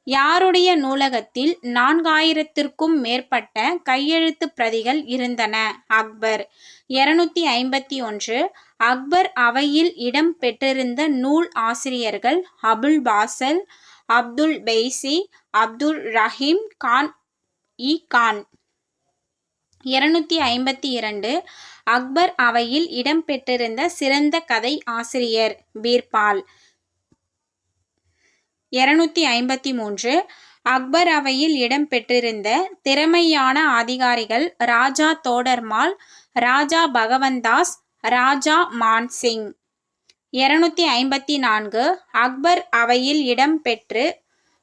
யாருடைய நூலகத்தில் 4000த்திற்கும் மேற்பட்ட கையெழுத்து பிரதிகள் இருந்தன அக்பர். 251 அக்பர் அவையில் இடம் பெற்றிருந்த நூல் ஆசிரியர்கள் அபுல் பாசல், அப்துல் பெய்சி, அப்துல் ரஹீம் கான் கான். 252 அக்பர் அவையில் இடம்பெற்றிருந்த சிறந்த கதை ஆசிரியர் பீர்பால். 253 அக்பர் அவையில் இடம்பெற்றிருந்த திறமையான அதிகாரிகள் ராஜா தோடர்மால், ராஜா பகவந்தாஸ், ராஜா மான்சிங். 254 அக்பர் அவையில்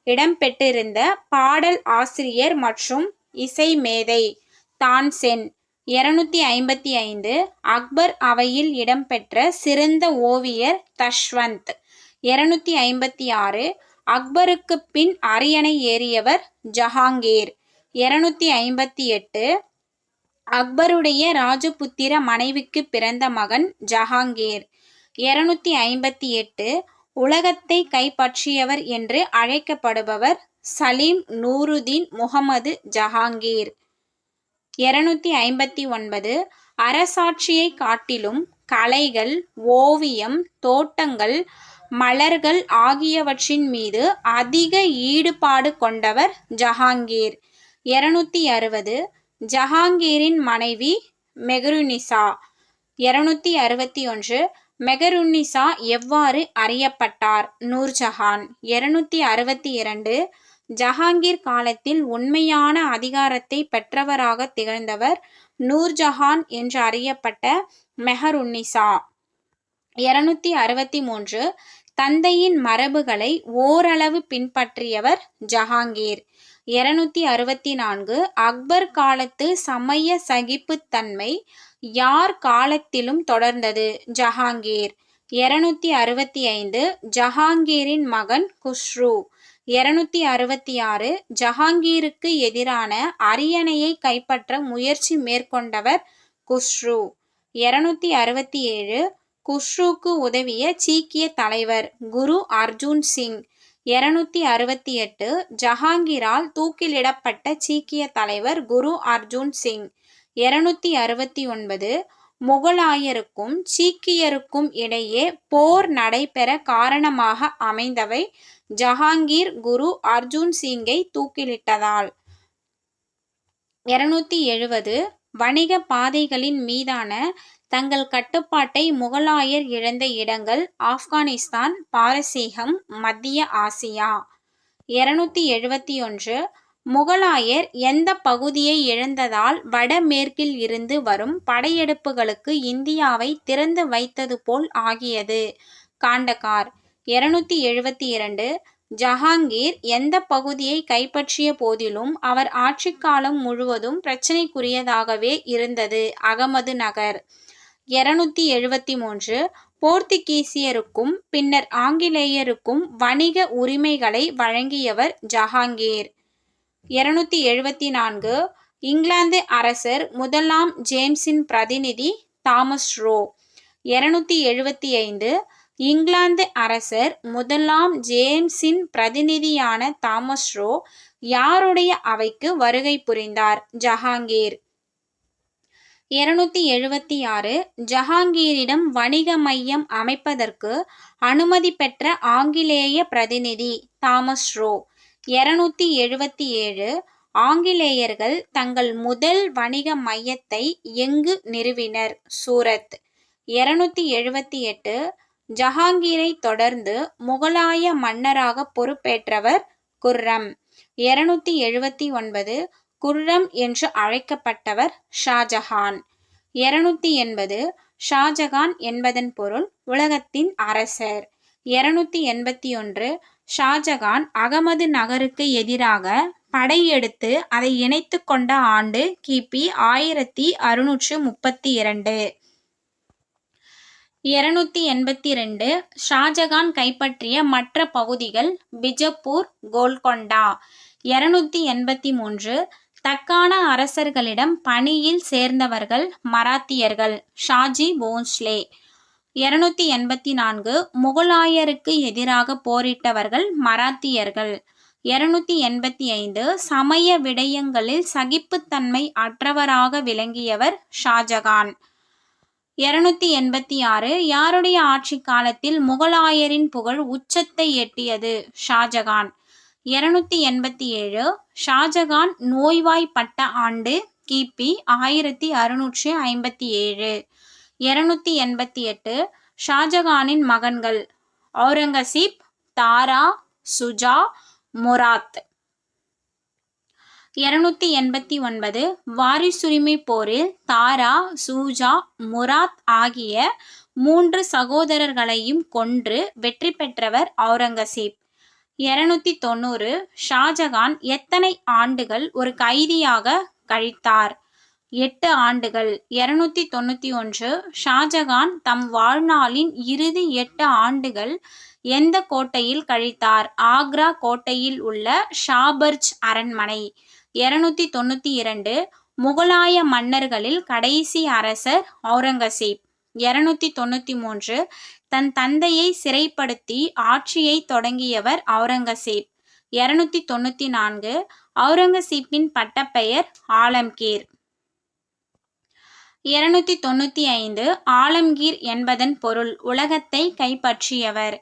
இடம்பெற்றிருந்த பாடல் ஆசிரியர் மற்றும் இசை மேதை தான்சென். 255 அக்பர் அவையில் இடம்பெற்ற சிறந்த ஓவியர் தஷ்வந்த். 256 அக்பருக்கு பின் அரியணை ஏறியவர் ஜஹாங்கீர். 258 அக்பருடைய ராஜபுத்திர மனைவிக்கு பிறந்த மகன் ஜஹாங்கீர். 258 உலகத்தை கைப்பற்றியவர் என்று அழைக்கப்படுபவர் சலீம் நூருதீன் முகமது ஜஹாங்கீர். 259 அரசாட்சியை காட்டிலும் கலைகள், ஓவியம், தோட்டங்கள், மலர்கள் ஆகியவற்றின் மீது அதிக ஈடுபாடு கொண்டவர் ஜஹாங்கீர். 260 ஜஹாங்கீரின் மனைவி மெஹருநிசா. 261 மெஹருநிசா எவ்வாறு அறியப்பட்டார் நூர்ஜஹான். 262 ஜஹாங்கீர் காலத்தில் உண்மையான அதிகாரத்தை பெற்றவராக திகழ்ந்தவர் நூர்ஜஹான் என்று அறியப்பட்ட மெஹருநிசா. 263 தந்தையின் மரபுகளை ஓரளவு பின்பற்றியவர் ஜஹாங்கீர். 264 அக்பர் காலத்து சமய சகிப்புத்தன்மை யார் காலத்திலும் தொடர்ந்தது ஜஹாங்கீர். 265 ஜஹாங்கீரின் மகன் குஸ்ரு. 266 ஜஹாங்கீருக்கு எதிரான அரியணையை கைப்பற்ற முயற்சி மேற்கொண்டவர் குஸ்ரு. 267 குஸ்ருக்கு உதவிய சீக்கிய தலைவர் குரு அர்ஜுன் சிங். 268 ஜஹாங்கீரால் தூக்கிலிடப்பட்ட சீக்கிய தலைவர் குரு அர்ஜுன் சிங். 269 முகலாயருக்கும் சீக்கியருக்கும் இடையே போர் நடைபெற காரணமாக அமைந்தவை ஜஹாங்கீர் குரு அர்ஜுன் சிங்கை தூக்கிலிட்டதால். 270 வணிக பாதைகளின் மீதான தங்கள் கட்டுப்பாட்டை முகலாயர் இழந்த இடங்கள் ஆப்கானிஸ்தான், பாரசீகம், மத்திய ஆசியா. 271 முகலாயர் எந்த பகுதியை இழந்ததால் வடமேற்கில் இருந்து வரும் படையெடுப்புகளுக்கு இந்தியாவை திறந்து வைத்தது போல் ஆகியது காண்டகார். 272 ஜஹாங்கீர் எந்த பகுதியை கைப்பற்றிய போதிலும் அவர் ஆட்சி காலம் முழுவதும் பிரச்சினைக்குரியதாகவே இருந்தது அகமது நகர். 273 போர்த்துகீசியருக்கும் பின்னர் ஆங்கிலேயருக்கும் வணிக உரிமைகளை வழங்கியவர் ஜஹாங்கீர். 274 இங்கிலாந்து அரசர் முதலாம் ஜேம்ஸின் பிரதிநிதி தாமஸ் ரோ. 275 இங்கிலாந்து அரசர் முதலாம் ஜேம்ஸின் பிரதிநிதியான தாமஸ் ரோ யாருடைய அவைக்கு வருகை புரிந்தார் ஜஹாங்கீர். 276 ஜஹாங்கீரிடம் வணிக மையம் அமைப்பதற்கு அனுமதி பெற்ற ஆங்கிலேய பிரதிநிதி தாமஸ் ரோ. 277 ஆங்கிலேயர்கள் தங்கள் முதல் வணிக மையத்தை எங்கு நிறுவினர் சூரத். 278 ஜஹாங்கீரை தொடர்ந்து முகலாய மன்னராக பொறுப்பேற்றவர் குர்ரம். 279 குர்ரம் என்று அழைக்கப்பட்டவர் ஷாஜஹான். 280 ஷாஜகான் என்பதன் பொருள் உலகத்தின் அரசர். 281 ஷாஜகான் அகமது நகருக்கு எதிராக படையெடுத்து அதை இணைத்து கொண்ட ஆண்டு கிபி 1632. 282 ஷாஜகான் கைப்பற்றிய மற்ற பகுதிகள் பிஜப்பூர், கோல்கொண்டா. 283 தக்கான அரசர்களிடம் பணியில் சேர்ந்தவர்கள் மராத்தியர்கள், ஷாஜி போன்ஸ்லே. 284 முகலாயருக்கு எதிராக போரிட்டவர்கள் மராத்தியர்கள். 285 சமய விடயங்களில் சகிப்புத்தன்மை அற்றவராக விளங்கியவர் ஷாஜகான். 286 யாருடைய ஆட்சி காலத்தில் முகலாயரின் புகழ் உச்சத்தை எட்டியது? ஷாஜகான். 287 ஷாஜகான் நோய்வாய்ப்பட்ட ஆண்டு கிபி 1657. 288 ஷாஜகானின் மகன்கள் அவுரங்கசீப், தாரா, சுஜா, முராத். 289 வாரிசுரிமை போரில் தாரா, சூஜா, முராத் ஆகிய 3 சகோதரர்களையும் கொன்று வெற்றி பெற்றவர் அவுரங்கசீப். 290 ஷாஜகான் எத்தனை ஆண்டுகள் ஒரு கைதியாக கழித்தார்? 8 ஆண்டுகள். 291 ஷாஜகான் தம் வாழ்நாளின் இறுதி 8 ஆண்டுகள் எந்த கோட்டையில் கழித்தார்? ஆக்ரா கோட்டையில் உள்ள ஷாபர்ஜ் அரண்மனை. 292 முகலாய மன்னர்களில் கடைசி அரசர் அவுரங்கசீப். 293 தன் தந்தையை சிறைப்படுத்தி ஆட்சியை தொடங்கியவர் அவுரங்கசீப். 294 அவுரங்கசீப்பின் பட்டப்பெயர் ஆலம்கீர். 295 ஆலம்கீர் என்பதன் பொருள் உலகத்தை கைப்பற்றியவர்.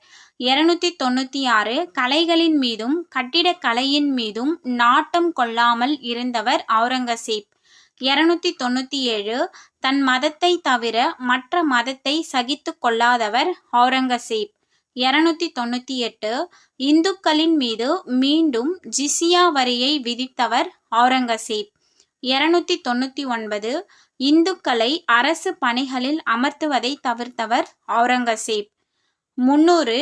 296 கலைகளின் மீதும் கட்டிடக்கலையின் மீதும் நாட்டம் கொள்ளாமல் இருந்தவர் அவுரங்கசீப். 297 தன் மதத்தை தவிர மற்ற மதத்தை சகித்து கொள்ளாதவர் அவுரங்கசீப். 298 இந்துக்களின் மீது மீண்டும் ஜிசியா வரியை விதித்தவர் அவுரங்கசீப். 299 இந்துக்களை அரசு பணிகளில் அமர்த்துவதை தவிர்த்தவர் அவுரங்கசீப். 300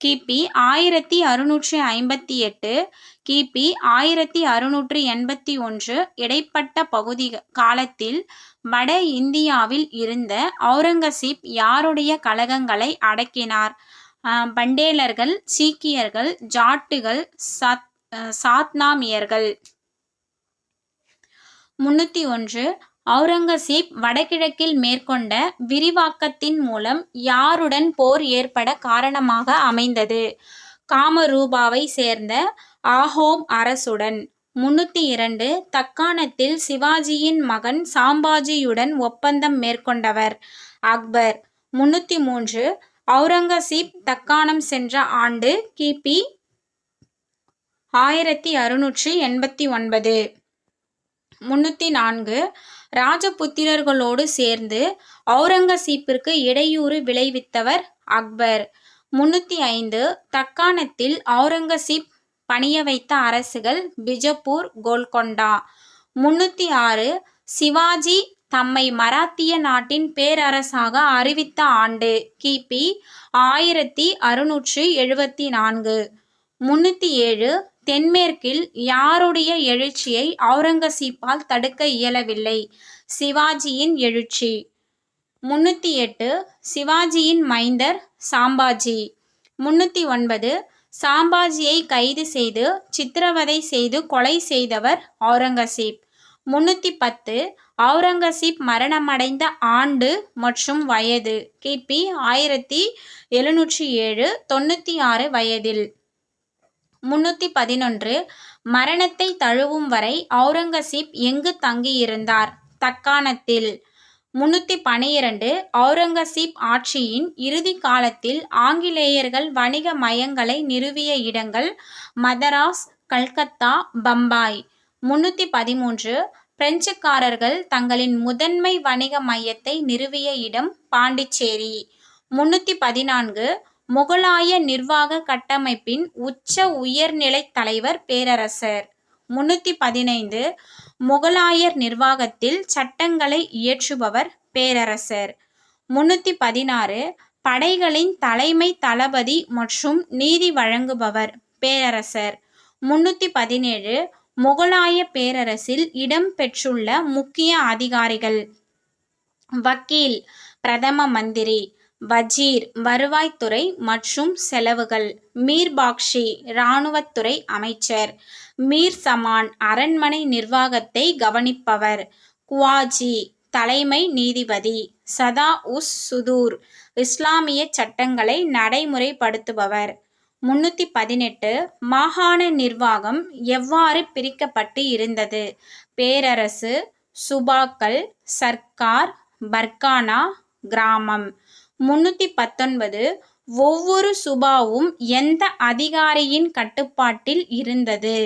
கிபி 1658 கிபி 1681 இடைப்பட்ட பகுதி காலத்தில் வட இந்தியாவில் இருந்த அவுரங்கசீப் யாருடைய கலகங்களை அடக்கினார்? பண்டேலர்கள், சீக்கியர்கள், ஜாட்டுகள், சாத்னாமியர்கள். 301 அவுரங்கசீப் வடகிழக்கில் மேற்கொண்ட விரிவாக்கத்தின் மூலம் யாருடன் போர் ஏற்பட காரணமாக அமைந்தது? காமரூபாவை சேர்ந்த ஆஹோம் அரசுடன். 302 தக்காணத்தில் சிவாஜியின் மகன் சாம்பாஜியுடன் ஒப்பந்தம் மேற்கொண்டவர் அக்பர். 303 அவுரங்கசீப் தக்காணம் சென்ற ஆண்டு கிபி 1689. 304 ராஜபுத்திரர்களோடு சேர்ந்து அவுரங்கசீப்பிற்கு இடையூறு விளைவித்தவர் அக்பர். 305 தக்காணத்தில் அவுரங்கசீப் பணிய வைத்த அரசுகள் பிஜப்பூர், கோல்கொண்டா. 306 சிவாஜி தம்மை மராத்திய நாட்டின் பேரரசாக அறிவித்த ஆண்டு கிபி 1674. 307 தென்மேற்கில் யாருடைய எழுச்சியை அவுரங்கசீப்பால் தடுக்க இயலவில்லை? சிவாஜியின் எழுச்சி. 308 சிவாஜியின் மைந்தர் சாம்பாஜி. 309 சாம்பாஜியை கைது செய்து சித்திரவதை செய்து கொலை செய்தவர் அவுரங்கசீப். 310 அவுரங்கசீப் மரணமடைந்த ஆண்டு மற்றும் வயது கிபி 1707, 96 வயதில். 311 மரணத்தை தழுவும் வரை அவுரங்கசீப் எங்கு தங்கியிருந்தார்? தக்காணத்தில். 312 அவுரங்கசீப் ஆட்சியின் இறுதி காலத்தில் ஆங்கிலேயர்கள் வணிக மையங்களை நிறுவிய இடங்கள் மதராஸ், கல்கத்தா, பம்பாய். 313 பிரெஞ்சுக்காரர்கள் தங்களின் முதன்மை வணிக மையத்தை நிறுவிய இடம் பாண்டிச்சேரி. 314 முகலாய நிர்வாக கட்டமைப்பின் உச்ச உயர்நிலை தலைவர் பேரரசர். 315 முகலாயர் நிர்வாகத்தில் சட்டங்களை இயற்றுபவர் பேரரசர். 316 படைகளின் தலைமை தளபதி மற்றும் நீதி வழங்குபவர் பேரரசர். 317 முகலாய பேரரசில் இடம்பெற்றுள்ள முக்கிய அதிகாரிகள். வக்கீல் பிரதம மந்திரி, வஜீர் வருவாய்த்துறை மற்றும் செலவுகள், மீர்பாக்ஷி இராணுவத்துறை அமைச்சர், மீர் சமான் அரண்மனை நிர்வாகத்தை கவனிப்பவர், குவாஜி தலைமை நீதிபதி, சதா உஸ் சுதூர் இஸ்லாமிய சட்டங்களை நடைமுறைப்படுத்துபவர். 318 மாகாண நிர்வாகம் எவ்வாறு பிரிக்கப்பட்டு இருந்தது? பேரரசு, சுபாக்கள், சர்க்கார், பர்கானா, கிராமம். 319 ஒவ்வொரு சுபாவும் எந்த அதிகாரியின் கட்டுப்பாட்டில் இருந்தது?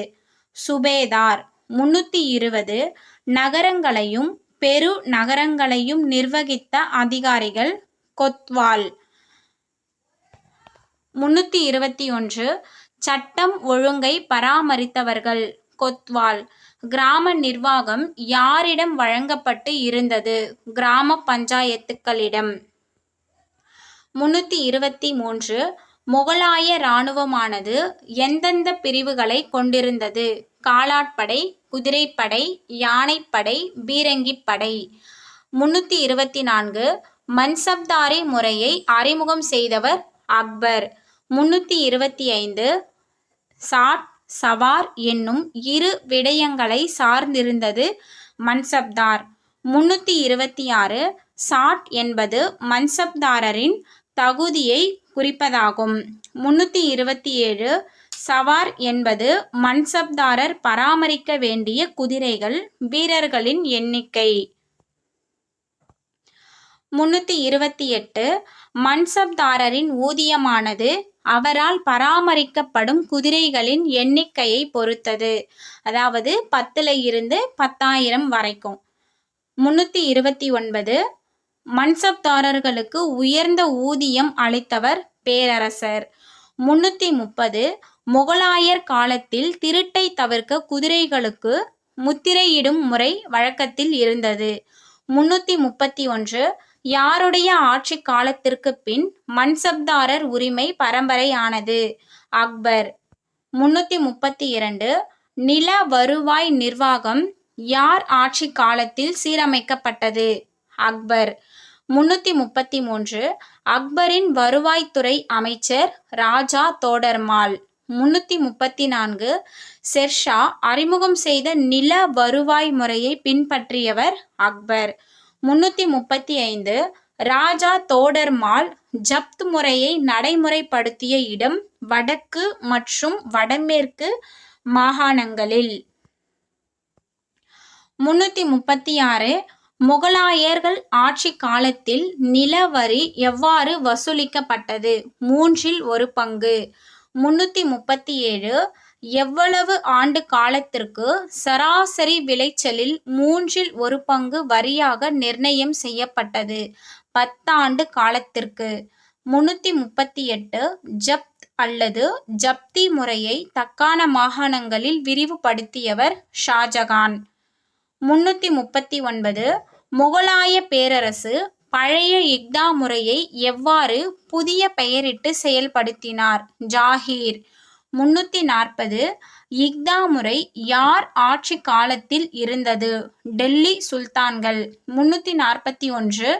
சுபேதார். 320 நகரங்களையும் பெரு நகரங்களையும் நிர்வகித்த அதிகாரிகள் கொத்வால். 321 சட்டம் ஒழுங்கை பராமரித்தவர்கள் கொத்வால். கிராம நிர்வாகம் யாரிடம் வழங்கப்பட்டு இருந்தது? கிராம பஞ்சாயத்துக்களிடம். 323 முகலாய இராணுவமானது எந்தெந்த பிரிவுகளை கொண்டிருந்தது? காலாட்படை, குதிரைப்படை, யானைப்படை, பீரங்கிப்படை. 324 மன்சப்தாரி முறையை அறிமுகம் செய்தவர் அக்பர். 325 சாட், சவார் என்னும் இரு விடயங்களை சார்ந்திருந்தது மன்சப்தார். 326 சாட் என்பது மன்சப்தாரரின் தகுதியை குறிப்பதாகும். 327 சவார் என்பது மன்சப்தாரர் பராமரிக்க வேண்டிய குதிரைகள், வீரர்களின் எண்ணிக்கை. 328 மன்சப்தாரரின் ஊதியமானது அவரால் பராமரிக்கப்படும் குதிரைகளின் எண்ணிக்கையை பொறுத்தது. அதாவது 10ல் இருந்து 10,000 வரைக்கும். 329 மன்சப்தாரர்களுக்கு உயர்ந்த ஊதியம் அளித்தவர் பேரரசர். 330 முகலாயர் காலத்தில் திருட்டை தவிர்க்க குதிரைகளுக்கு முத்திரையிடும் முறை வழக்கத்தில் இருந்தது. 331 யாருடைய ஆட்சி காலத்திற்கு பின் மன்சப்தாரர் உரிமை பரம்பரையானது? அக்பர். 332 நில வருவாய் நிர்வாகம் யார் ஆட்சி காலத்தில் சீரமைக்கப்பட்டது? அக்பர். 333 அக்பரின் வருவாய்த்துறை அமைச்சர் ராஜா தோடர்மால். 334 ஷெர்ஷா அறிமுகம் செய்த நில வருவாய் முறையை பின்பற்றியவர் அக்பர். 335 ராஜா தோடர்மால் ஜப்த் முறையை நடைமுறைப்படுத்திய இடம் வடக்கு மற்றும் வடமேற்கு மாகாணங்களில். 336 முகலாயர்கள் ஆட்சி காலத்தில் நிலவரி எவ்வாறு வசூலிக்கப்பட்டது? 1/3. 337 எவ்வளவு ஆண்டு காலத்திற்கு சராசரி விளைச்சலில் 1/3 வரியாக நிர்ணயம் செய்யப்பட்டது? 10 ஆண்டு காலத்திற்கு. 338 ஜப்த் அல்லது ஜப்தி முறையை தக்கான மாகாணங்களில் விரிவுபடுத்தியவர் ஷாஜகான். 339 முகலாய பேரரசு பழைய இக்தா முறையை எவ்வாறு புதிய பெயரிட்டு செயல்படுத்தினார்? ஜாகீர். 340 இக்தா முறை யார் ஆட்சி காலத்தில் இருந்தது? டெல்லி சுல்தான்கள். 341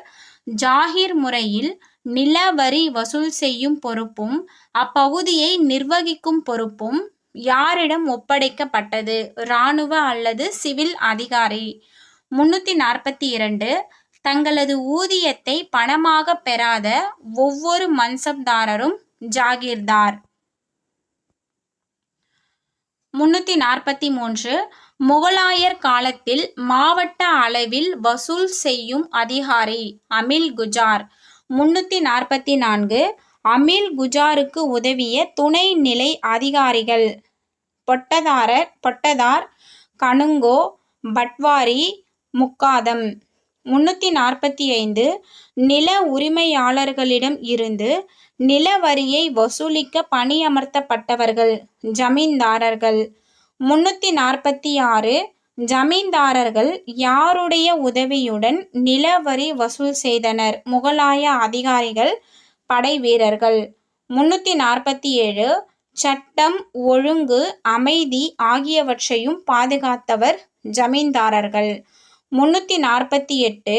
ஜாகீர் முறையில் நில வரி வசூல் செய்யும் பொறுப்பும் அப்பகுதியை நிர்வகிக்கும் பொறுப்பும் யாரிடம் ஒப்படைக்கப்பட்டது? இராணுவ அல்லது சிவில் அதிகாரி. 342 தங்களது ஊதியத்தை பணமாக பெறாத ஒவ்வொரு மன்சப்தாரரும் ஜாகீர்தார். 343 முகலாயர் காலத்தில் மாவட்ட அளவில் வசூல் செய்யும் அதிகாரி அமீல் குஜார். 344 அமீல் குஜாருக்கு உதவிய துணை நிலை அதிகாரிகள் பொட்டதார், கனுங்கோ, பட்வாரி, முக்காதம். 345 நில உரிமையாளர்களிடம் இருந்து நில வரியை வசூலிக்க பணியமர்த்தப்பட்டவர்கள் ஜமீன்தாரர்கள். 346 ஜமீன்தாரர்கள் யாருடைய உதவியுடன் நில வரி வசூல் செய்தனர்? முகலாய அதிகாரிகள், படை வீரர்கள். 347 சட்டம், ஒழுங்கு, அமைதி ஆகியவற்றையும் பாதுகாத்தவர் ஜமீன்தாரர்கள். 348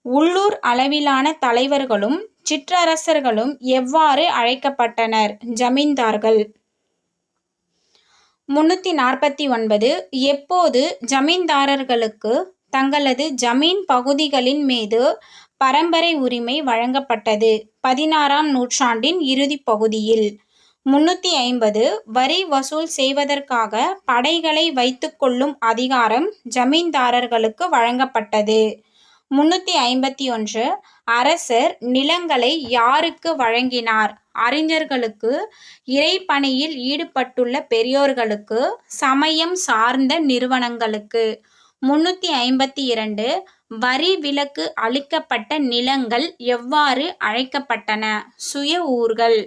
உள்ளூர் அளவிலான தலைவர்களும் சிற்றரசர்களும் எவ்வாறு அழைக்கப்பட்டனர்? ஜமீன்தார்கள். 349 எப்போது ஜமீன்தாரர்களுக்கு தங்களது ஜமீன் பகுதிகளின் மீது பரம்பரை உரிமை வழங்கப்பட்டது? 16ஆம் நூற்றாண்டின் இறுதிப் பகுதியில். 350 வரி வசூல் செய்வதற்காக படைகளை வைத்துக்கொள்ளும் அதிகாரம் ஜமீன்தாரர்களுக்கு வழங்கப்பட்டது. 351 அரசர் நிலங்களை யாருக்கு வழங்கினார்? அறிஞர்களுக்கு, இறைப்பணியில் ஈடுபட்டுள்ள பெரியோர்களுக்கு, சமயம் சார்ந்த நிறுவனங்களுக்கு. 352 வரி விலக்கு அளிக்கப்பட்ட நிலங்கள் எவ்வாறு அழைக்கப்பட்டன? சுய ஊர்கள்.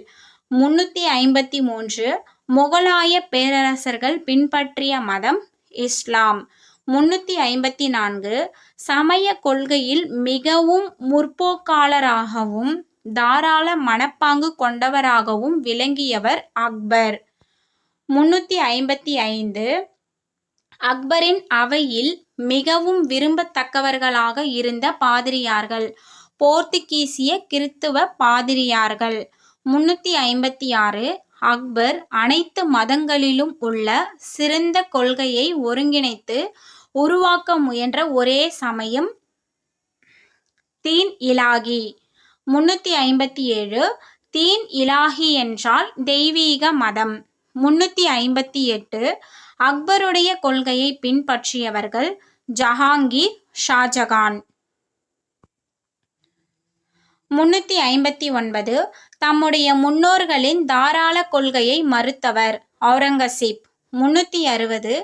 353 முகலாய பேரரசர்கள் பின்பற்றிய மதம் இஸ்லாம். 354 சமய கொள்கையில் மிகவும் முற்போக்காளராகவும் தாராள மனப்பாங்கு கொண்டவராகவும் விளங்கியவர் அக்பர். 355 அக்பரின் அவையில் மிகவும் விரும்பத்தக்கவர்களாக இருந்த பாதிரியார்கள். போர்த்துகீசிய கிறித்துவ பாதிரியார்கள். 356 அக்பர் அனைத்து மதங்களிலும் உள்ள சிறந்த கொள்கையை ஒருங்கிணைத்து உருவாக்க முயன்ற ஒரே சமயம் தீன் இலாஹி. 357 தீன் இலாஹி என்றால் தெய்வீக மதம். 358 அக்பருடைய கொள்கையை பின்பற்றியவர்கள் ஜஹாங்கீர், ஷாஜகான். 359 தம்முடைய முன்னோர்களின் தாராள கொள்கையை மறுத்தவர் அவுரங்கசீப். 360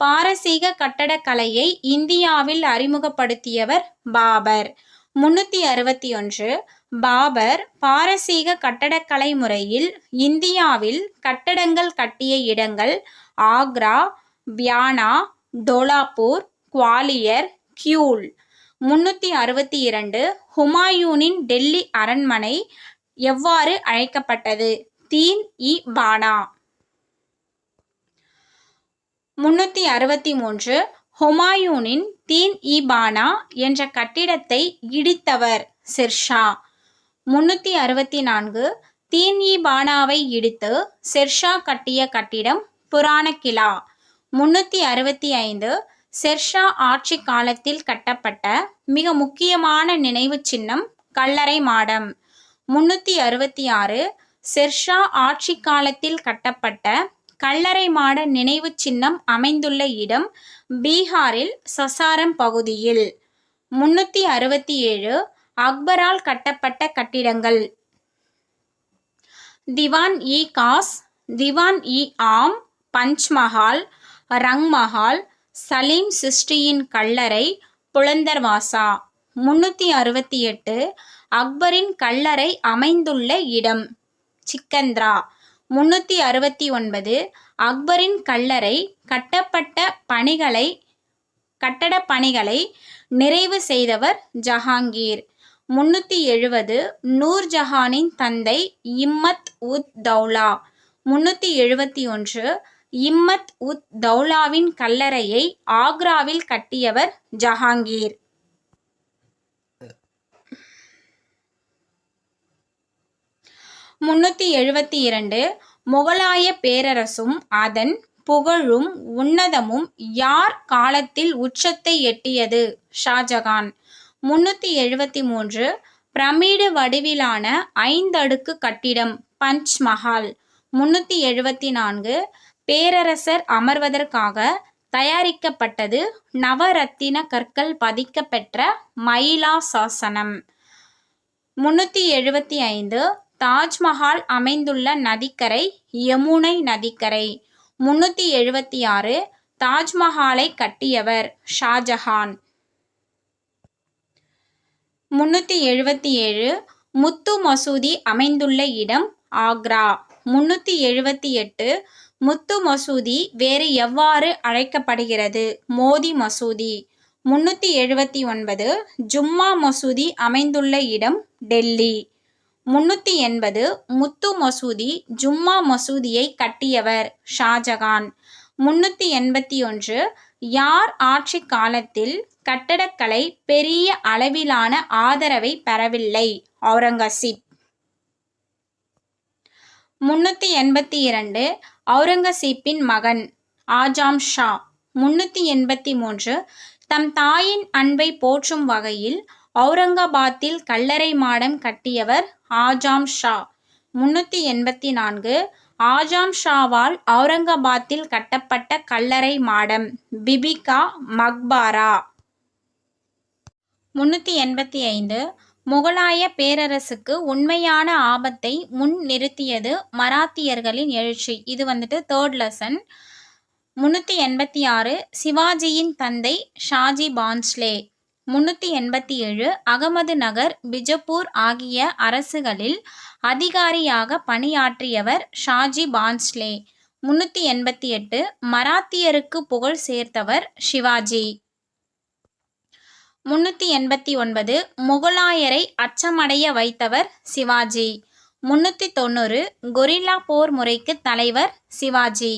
பாரசீக கட்டடக்கலையை இந்தியாவில் அறிமுகப்படுத்தியவர் பாபர். 361 பாபர் பாரசீக கட்டடக்கலை முறையில் இந்தியாவில் கட்டடங்கள் கட்டிய இடங்கள் ஆக்ரா, பியானா, தோலாப்பூர், குவாலியர், கியூல். 362 ஹுமாயூனின் டெல்லி அரண்மனை எவ்வாறு அழைக்கப்பட்டது? தீன்-இ-பானா. 363 ஹுமாயூனின் தீன்-இ-பானா என்ற கட்டிடத்தை இடித்தவர் ஷெர்ஷா. 364 தீன்-இ-பானாவை இடித்து ஷெர்ஷா கட்டிய கட்டிடம் புராண கிலா. 365 ஷெர்ஷா ஆட்சி காலத்தில் கட்டப்பட்ட மிக முக்கியமான நினைவு சின்னம் கல்லறை மாடம். 366 ஷெர்ஷா ஆட்சி காலத்தில் கட்டப்பட்ட கல்லறை மாட நினைவு சின்னம் அமைந்துள்ள இடம் பீகாரில் சசாரம் பகுதியில். 367 அக்பரால் கட்டப்பட்ட கட்டிடங்கள் திவான்-இ-காஸ், திவான்-இ-ஆம், பஞ்ச்மஹால், ரங்மஹால், சலீம் சிஸ்டியின் கல்லறை, புலந்தர்வாசா. 368 அக்பரின் கல்லறை அமைந்துள்ள இடம் சிக்கந்திரா. 369 அக்பரின் கல்லறை கட்டட பணிகளை நிறைவு செய்தவர் ஜஹாங்கீர். 370 நூர்ஜஹானின் தந்தை இம்மத்-உத்-தௌலா. 371 இம்மத்-உத்-தௌலாவின் கல்லறையை ஆக்ராவில் கட்டியவர் ஜஹாங்கீர். 372 முகலாய பேரரசும் அதன் புகழும் உன்னதமும் யார் காலத்தில் உச்சத்தை எட்டியது? ஷாஜகான். 373 பிரமிடு வடிவிலான 5 அடுக்கு கட்டிடம் பஞ்ச்மஹால். 374 பேரரசர் அமர்வதற்காக தயாரிக்கப்பட்டது நவரத்தின கற்கள் பதிக்கப்பெற்ற மயிலா சாசனம். 375 தாஜ்மஹால் அமைந்துள்ள நதிக்கரை யமுனை நதிக்கரை. 376 தாஜ்மஹாலை கட்டியவர் ஷாஜஹான். 377 முத்து மசூதி அமைந்துள்ள இடம் ஆக்ரா. 378 முத்து மசூதி வேறு எவ்வாறு அழைக்கப்படுகிறது? மோதி மசூதி. 379 ஜும்மா மசூதி அமைந்துள்ள இடம் டெல்லி. 380 முத்து மசூதி ஜும்மா மசூதியை கட்டியவர் ஷாஜகான். 381 யார் ஆட்சி காலத்தில் கட்டடக்கலை பெரிய அளவிலான ஆதரவை பெறவில்லை? அவுரங்கசீப். 382 அவுரங்கசீப்பின் மகன் ஆஜாம் ஷா. 383 தம் தாயின் அன்பை போற்றும் வகையில் அவுரங்காபாத்தில் கல்லறை மாடம் கட்டியவர் ஆஜாம் ஷா. 384 ஆஜாம் ஷாவால் அவுரங்காபாத்தில் கட்டப்பட்ட கல்லறை மாடம் பிபிகா மக்பாரா. 385 முகலாய பேரரசுக்கு உண்மையான ஆபத்தை முன் நிறுத்தியது மராத்தியர்களின் எழுச்சி. இது தேர்ட் லெசன். 386 சிவாஜியின் தந்தை ஷாஜி பான்ஸ்லே. 387 அகமது நகர், பிஜப்பூர் ஆகிய அரசுகளில் அதிகாரியாக பணியாற்றியவர் ஷாஜி பான்ஸ்லே. 388 மராத்தியருக்கு புகழ் சேர்த்தவர் சிவாஜி. 389 முகலாயரை அச்சமடைய வைத்தவர் சிவாஜி. 390 கொரில்லா போர் முறைக்கு தலைவர் சிவாஜி.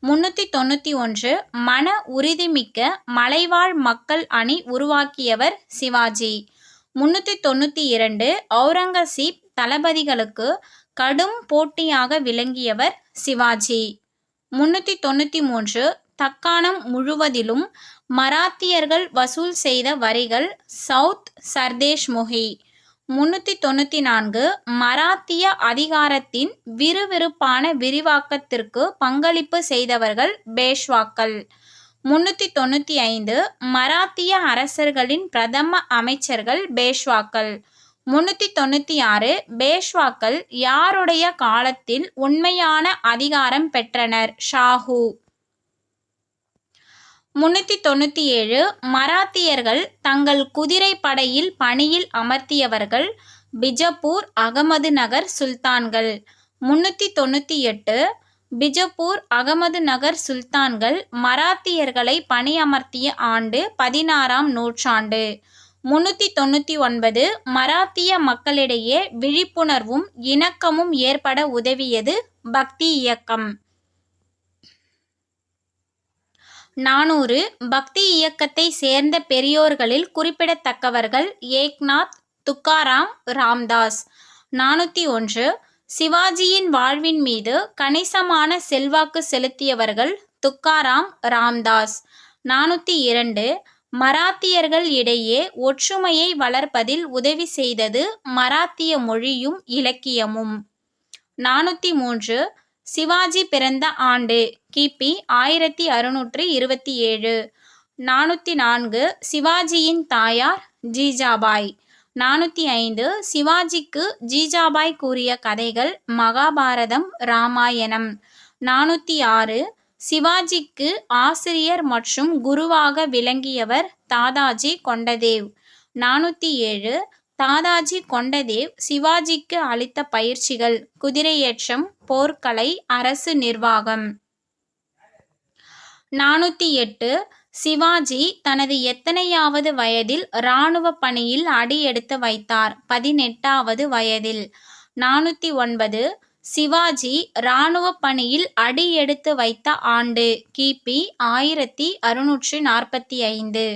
391 மன உறுதிமிக்க மலைவாழ் மக்கள் அணி உருவாக்கியவர் சிவாஜி. 392 அவுரங்கசீப் தளபதிகளுக்கு கடும் போட்டியாக விளங்கியவர் சிவாஜி. 393 தக்காணம் முழுவதிலும் மராத்தியர்கள் வசூல் செய்த வரிகள் சவுத் சர்தேஷ் முகி. 394 மராத்திய அதிகாரத்தின் விறுவிறுப்பான விரிவாக்கத்திற்கு பங்களிப்பு செய்தவர்கள் பேஷ்வாக்கள். 395 மராத்திய அரசர்களின் பிரதம அமைச்சர்கள் பேஷ்வாக்கள். 396 பேஷ்வாக்கள் யாருடைய காலத்தில் உண்மையான அதிகாரம் பெற்றனர்? ஷாஹு. 397 மராத்தியர்கள் தங்கள் குதிரை படையில் பணியில் அமர்த்தியவர்கள் பிஜப்பூர் அகமது நகர் சுல்தான்கள். 398 பிஜப்பூர் அகமது நகர் சுல்தான்கள் மராத்தியர்களை பணியமர்த்திய ஆண்டு 16ஆம் நூற்றாண்டு. 399 மராத்திய மக்களிடையே விழிப்புணர்வும் இணக்கமும் ஏற்பட உதவியது பக்தி இயக்கம். 400 பக்தி இயக்கத்தை சேர்ந்த பெரியோர்களில் குறிப்பிடத்தக்கவர்கள் ஏக்நாத், துக்காராம், ராம்தாஸ். 401 சிவாஜியின் வாழ்வின் மீது கணிசமான செல்வாக்கு செலுத்தியவர்கள் துக்காராம், ராம்தாஸ். 402 மராத்தியர்கள் இடையே ஒற்றுமையை வளர்ப்பதில் உதவி செய்தது மராத்திய மொழியும் இலக்கியமும். 403 சிவாஜி பிறந்த ஆண்டு கிபி 1627. 404 சிவாஜியின் தாயார் ஜீஜாபாய். 405 சிவாஜிக்கு ஜீஜாபாய் கூறிய கதைகள் மகாபாரதம், ராமாயணம். 406 சிவாஜிக்கு ஆசிரியர் மற்றும் குருவாக விளங்கியவர் தாதாஜி கொண்டதேவ். 407 தாதாஜி கொண்டதேவ் சிவாஜிக்கு அளித்த பயிற்சிகள் குதிரையேற்றம், போர்க்கலை, அரசு நிர்வாகம். 408 சிவாஜி தனது எத்தனையாவது வயதில் இராணுவ பணியில் அடியெடுத்து வைத்தார்? 18வது வயதில். 409 சிவாஜி இராணுவ பணியில் அடியெடுத்து வைத்த ஆண்டு கிபி 1645.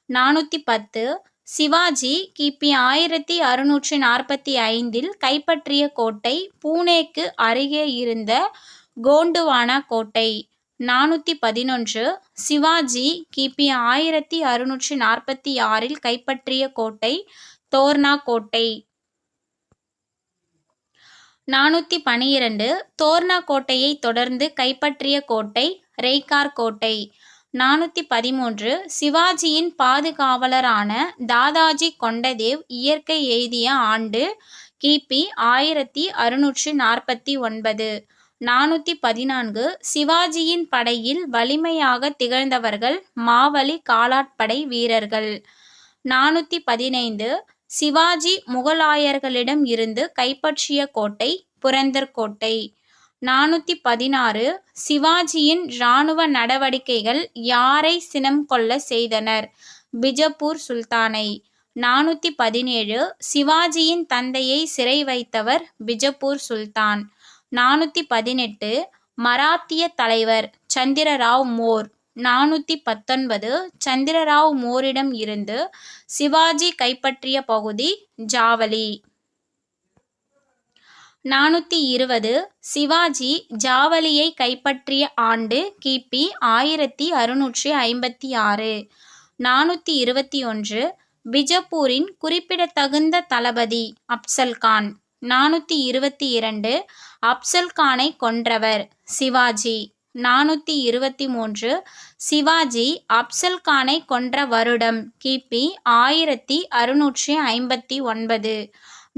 410 சிவாஜி கிபி 1645 கைப்பற்றிய கோட்டை பூனேக்கு அருகே இருந்த கோண்டுவானா கோட்டை. 411 சிவாஜி கிபி 1646 கைப்பற்றிய கோட்டை தோர்னா கோட்டை. 412 தோர்னா கோட்டையை தொடர்ந்து கைப்பற்றிய கோட்டை ரெய்கார் கோட்டை. 413 சிவாஜியின் பாதுகாவலரான தாதாஜி கொண்டதேவ் இயற்கை எய்திய ஆண்டு கிபி 1649. 414 சிவாஜியின் படையில் வலிமையாக திகழ்ந்தவர்கள் மாவலி காலாட்படை வீரர்கள். 415 சிவாஜி முகலாயர்களிடம் இருந்து கைப்பற்றிய கோட்டை புரந்தர் கோட்டை. 416 சிவாஜியின் இராணுவ நடவடிக்கைகள் யாரை சினம் கொள்ள செய்தனர்? பிஜப்பூர் சுல்தானை. 417 சிவாஜியின் தந்தையை சிறை வைத்தவர் பிஜப்பூர் சுல்தான். 418 மராத்திய தலைவர் சந்திரராவ் மோர். 419 சந்திரராவ் மோரிடம் இருந்து சிவாஜி கைப்பற்றிய பகுதி ஜாவலி. 420 சிவாஜி ஜாவலியை கைப்பற்றிய ஆண்டு கிபி 1656. 421 பிஜப்பூரின் குறிப்பிடத்தகுந்த தளபதி அப்சல்கான். 422 அப்சல்கானை கொன்றவர் சிவாஜி. 423 சிவாஜி அப்சல்கானை கொன்ற வருடம் கிபி 1659.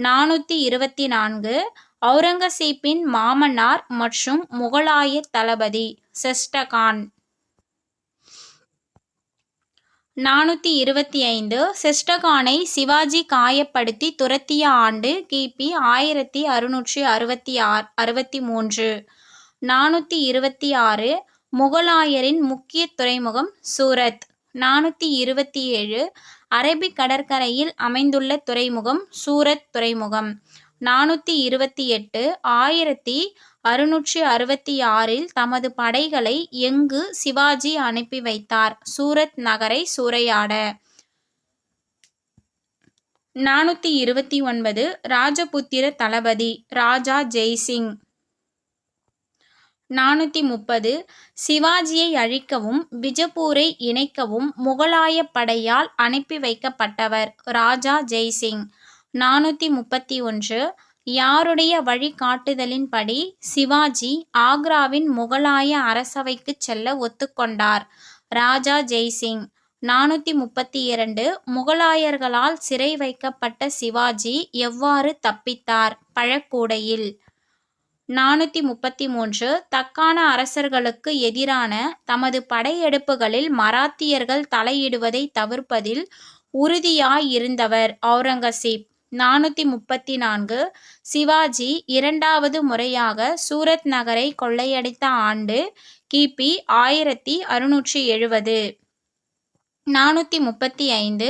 424 அவுரங்கசீப்பின் மாமனார் மற்றும் முகலாய தளபதி செஸ்டகான். 425 செஸ்டகானை சிவாஜி காயப்படுத்தி துரத்திய ஆண்டு கிபி 1663. 426 முகலாயரின் முக்கிய துறைமுகம் சூரத். 427 அரபிக் கடற்கரையில் அமைந்துள்ள துறைமுகம் சூரத் துறைமுகம். 428 1666 தமது படைகளை எங்கு சிவாஜி அனுப்பி வைத்தார்? சூரத் நகரை சூறையாட. 429 ராஜபுத்திர தளபதி ராஜா ஜெய்சிங். 430 சிவாஜியை அழிக்கவும் பிஜப்பூரை இணைக்கவும் முகலாய படையால் அனுப்பி வைக்கப்பட்டவர் ராஜா ஜெய்சிங். 431 யாருடைய வழிகாட்டுதலின்படி சிவாஜி ஆக்ராவின் முகலாய அரசவைக்கு செல்ல ஒத்துக்கொண்டார்? ராஜா ஜெய்சிங். 432 முகலாயர்களால் சிறை வைக்கப்பட்ட சிவாஜி எவ்வாறு தப்பித்தார்? பழக்கூடையில். 433 தக்கான அரசர்களுக்கு எதிரான தமது படையெடுப்புகளில் மராத்தியர்கள் தலையிடுவதை தவிர்ப்பதில் உறுதியாயிருந்தவர் அவுரங்கசீப். 434 சிவாஜி இரண்டாவது முறையாக சூரத் நகரை கொள்ளையடித்த ஆண்டு கிபி 1670. 435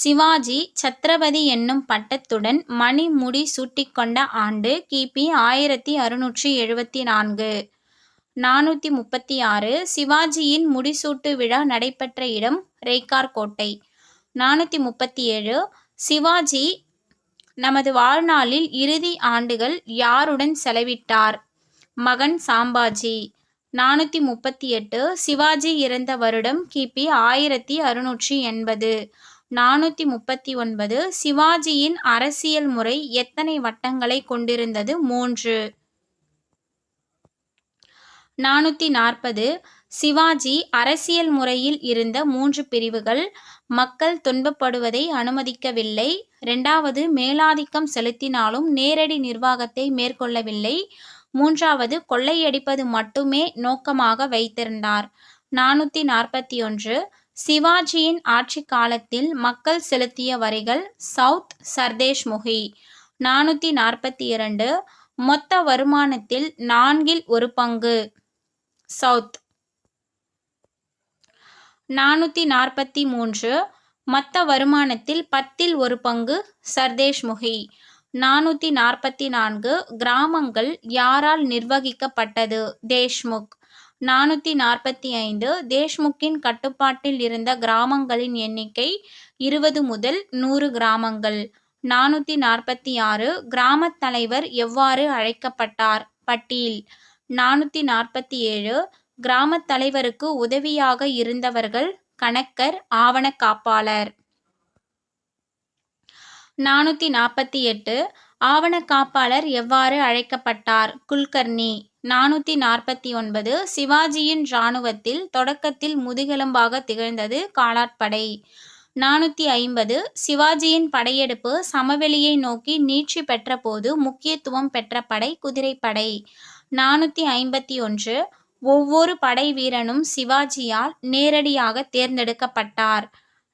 சிவாஜி சத்ரபதி என்னும் பட்டத்துடன் மணிமுடி சூட்டிக்கொண்ட ஆண்டு கிபி 1674. 436 சிவாஜியின் முடிசூட்டு விழா நடைபெற்ற இடம் ரேகார் கோட்டை. 437 சிவாஜி நமது வாழ்நாளில் இறுதி ஆண்டுகள் யாருடன் செலவிட்டார்? மகன் சாம்பாஜி. 438 சிவாஜி இறந்த வருடம் கிபி 1680. 439 சிவாஜியின் அரசியல் முறை எத்தனை வட்டங்களை கொண்டிருந்தது? 3. 440 சிவாஜி அரசியல் முறையில் இருந்த 3 பிரிவுகள். மக்கள் துன்பப்படுவதை அனுமதிக்கவில்லை. 2வது மேலாதிக்கம் செலுத்தினாலும் நேரடி நிர்வாகத்தை மேற்கொள்ளவில்லை. 3வது கொள்ளையடிப்பது மட்டுமே நோக்கமாக வைத்திருந்தார். 441 சிவாஜியின் ஆட்சி காலத்தில் மக்கள் செலுத்திய வரிகள் சவுத் சர்தேஷ்முகி. 442 மொத்த வருமானத்தில் 1/4 பங்கு சவுத். 443 மொத்த வருமானத்தில் 1/10 பங்கு சர்தேஷ்முகி. 444 கிராமங்கள் யாரால் நிர்வகிக்கப்பட்டது? தேஷ்முக். 445 தேஷ்முக்கின் கட்டுப்பாட்டில் இருந்த கிராமங்களின் எண்ணிக்கை 20 முதல் 100 கிராமங்கள். 446 கிராமத் தலைவர் எவ்வாறு அழைக்கப்பட்டார்? பட்டீல். 447 கிராமத் தலைவருக்கு உதவியாக இருந்தவர்கள் கணக்கர், ஆவண காப்பாளர். 448 ஆவண காப்பாளர் எவ்வாறு அழைக்கப்பட்டார்? குல்கர்னி. 449 சிவாஜியின் இராணுவத்தில் தொடக்கத்தில் முதுகெலும்பாக திகழ்ந்தது காலாட்படை. 450 சிவாஜியின் படையெடுப்பு சமவெளியை நோக்கி நீட்சி பெற்றபோது முக்கியத்துவம் பெற்ற படை குதிரைப்படை. 451 ஒவ்வொரு படை வீரனும் சிவாஜியால் நேரடியாக தேர்ந்தெடுக்கப்பட்டார்.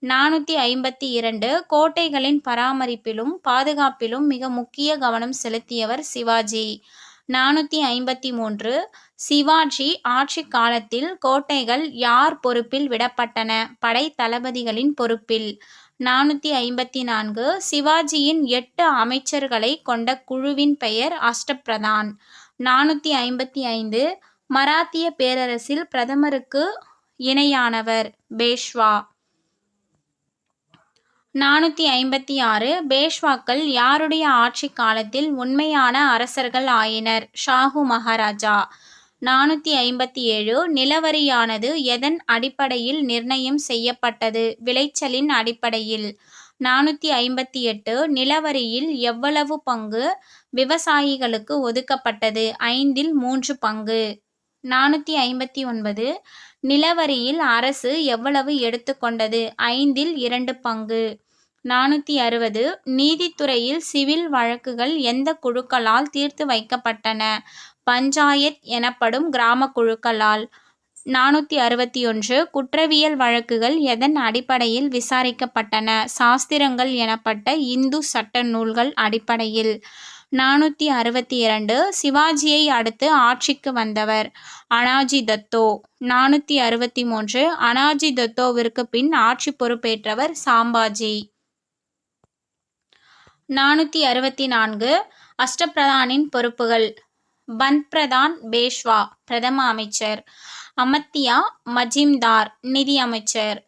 452 கோட்டைகளின் பராமரிப்பிலும் பாதுகாப்பிலும் மிக முக்கிய கவனம் செலுத்தியவர் சிவாஜி. 453 சிவாஜி ஆட்சி காலத்தில் கோட்டைகள் யார் பொறுப்பில் விடப்பட்டன? படை தளபதிகளின் பொறுப்பில். 454 சிவாஜியின் 8 அமைச்சர்களை கொண்ட குழுவின் பெயர் அஷ்டபிரதான். 455 மராத்திய பேரரசில் பிரதமருக்கு இணையானவர் பேஷ்வா. 456 பேஷ்வாக்கள் யாருடைய ஆட்சி காலத்தில் உண்மையான அரசர்கள் ஆயினர்? ஷாஹு மகாராஜா. 457 நிலவரியானது எதன் அடிப்படையில் நிர்ணயம் செய்யப்பட்டது? விளைச்சலின் அடிப்படையில். 458 நிலவரியில் எவ்வளவு பங்கு விவசாயிகளுக்கு ஒதுக்கப்பட்டது? 3 பங்கு. 459 நிலவரியில் அரசு எவ்வளவு எடுத்துக்கொண்டது? 2 பங்கு. 460 நீதித்துறையில் சிவில் வழக்குகள் எந்த குழுக்களால் தீர்த்து வைக்கப்பட்டன? பஞ்சாயத் எனப்படும் கிராம குழுக்களால். 461 குற்றவியல் வழக்குகள் எதன் அடிப்படையில் விசாரிக்கப்பட்டன? சாஸ்திரங்கள் எனப்பட்ட இந்து சட்ட நூல்கள் அடிப்படையில். 462 சிவாஜியை அடுத்து ஆட்சிக்கு வந்தவர் அனாஜி தத்தோ. 463 அனாஜி தத்தோவிற்கு பின் ஆட்சி பொறுப்பேற்றவர் சாம்பாஜி. 464 அஷ்டபிரதானின் பொறுப்புகள். பந்த் பிரதான் பேஷ்வா பிரதம அமைச்சர். அமத்தியா மஜிம்தார் நிதி அமைச்சர்.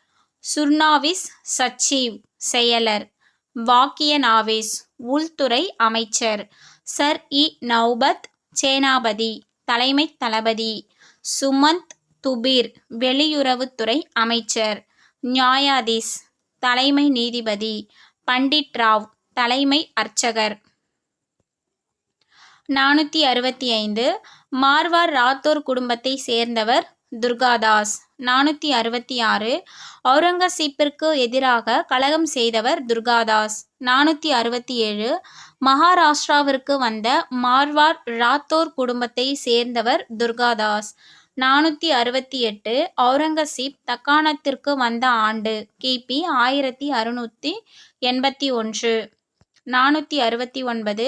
சுர்னாவிஸ் சச்சிவ் செயலர். வாக்கிய நாவிஸ் உள்துறை அமைச்சர். சர்-இ-நௌபத் சேனாபதி தலைமை தளபதி. சுமந்த் துபிர் வெளியுறவுத்துறை அமைச்சர். நியாயாதீஸ் தலைமை நீதிபதி. பண்டிட் ராவ் தலைமை அர்ச்சகர். 465 மார்வார் ராத்தோர் குடும்பத்தை சேர்ந்தவர் துர்காதாஸ். 466 அவுரங்கசீப்பிற்கு எதிராக கலகம் செய்தவர் துர்காதாஸ். 467 மகாராஷ்டிராவிற்கு வந்த மார்வார் ராத்தோர் குடும்பத்தை சேர்ந்தவர் துர்காதாஸ். 468 அவுரங்கசீப் தக்காணத்திற்கு வந்த ஆண்டு கிபி 1681. 469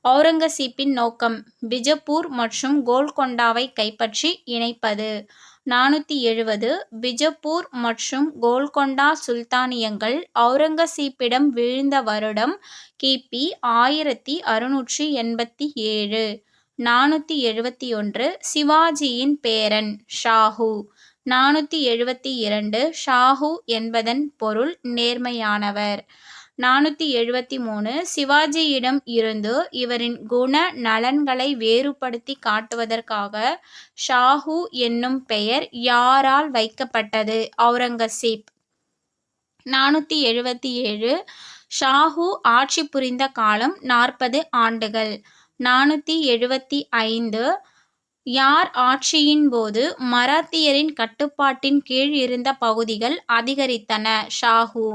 அவுரங்கசீப்பின் நோக்கம் பிஜப்பூர் மற்றும் கோல்கொண்டாவை கைப்பற்றி இணைப்பது. 470 பிஜப்பூர் மற்றும் கோல்கொண்டா சுல்தானியங்கள் அவுரங்கசீப்பிடம் வீழ்ந்த வருடம் கிபி 1687. 471 சிவாஜியின் பேரன் ஷாஹு. 472 ஷாஹு என்பதன் பொருள் நேர்மையானவர். 473 சிவாஜியிடம் இருந்து இவரின் குண நலன்களை வேறுபடுத்தி காட்டுவதற்காக ஷாஹு என்னும் பெயர் யாரால் வைக்கப்பட்டது? அவுரங்கசீப். 477 ஷாஹு ஆட்சி புரிந்த காலம் 40 ஆண்டுகள். 475 யார் ஆட்சியின் போது மராத்தியரின் கட்டுப்பாட்டின் கீழ் இருந்த பகுதிகள் அதிகரித்தன? ஷாஹு.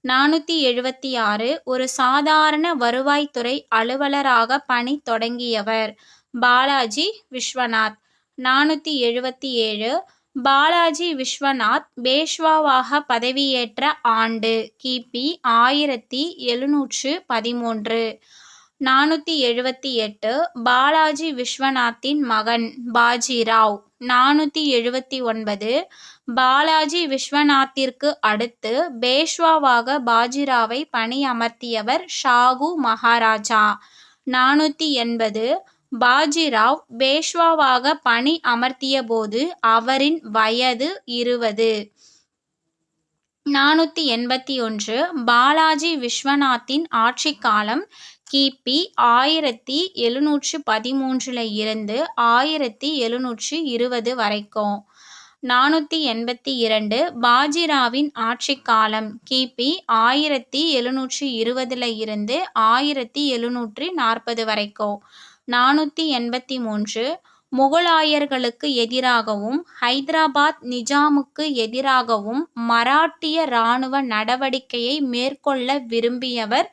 476 ஒரு சாதாரண வருவாய்த்துறை அலுவலராக பணி தொடங்கியவர் பாலாஜி விஸ்வநாத். 477 பாலாஜி விஸ்வநாத் பேஷ்வாவாக பதவியேற்ற ஆண்டு கிபி 1713. 478 பாலாஜி விஸ்வநாத்தின் மகன் பாஜிராவ். 479 பாலாஜி விஸ்வநாத்திற்கு அடுத்து பேஷ்வாவாக பாஜிராவை பணியமர்த்தியவர் ஷாகு மகாராஜா. 480 பாஜிராவ் பேஷ்வாவாக பணி அமர்த்திய போது அவரின் வயது 20. 481 பாலாஜி விஸ்வநாத்தின் ஆட்சி காலம் கிபி 1713 இருந்து 1720 வரைக்கும். 482 பாஜிராவின் ஆட்சி காலம் கிபி 1720 இருந்து 1740 வரைக்கும். 483 முகலாயர்களுக்கு எதிராகவும் ஹைதராபாத் நிஜாமுக்கு எதிராகவும் மராட்டிய இராணுவ நடவடிக்கையை மேற்கொள்ள விரும்பியவர்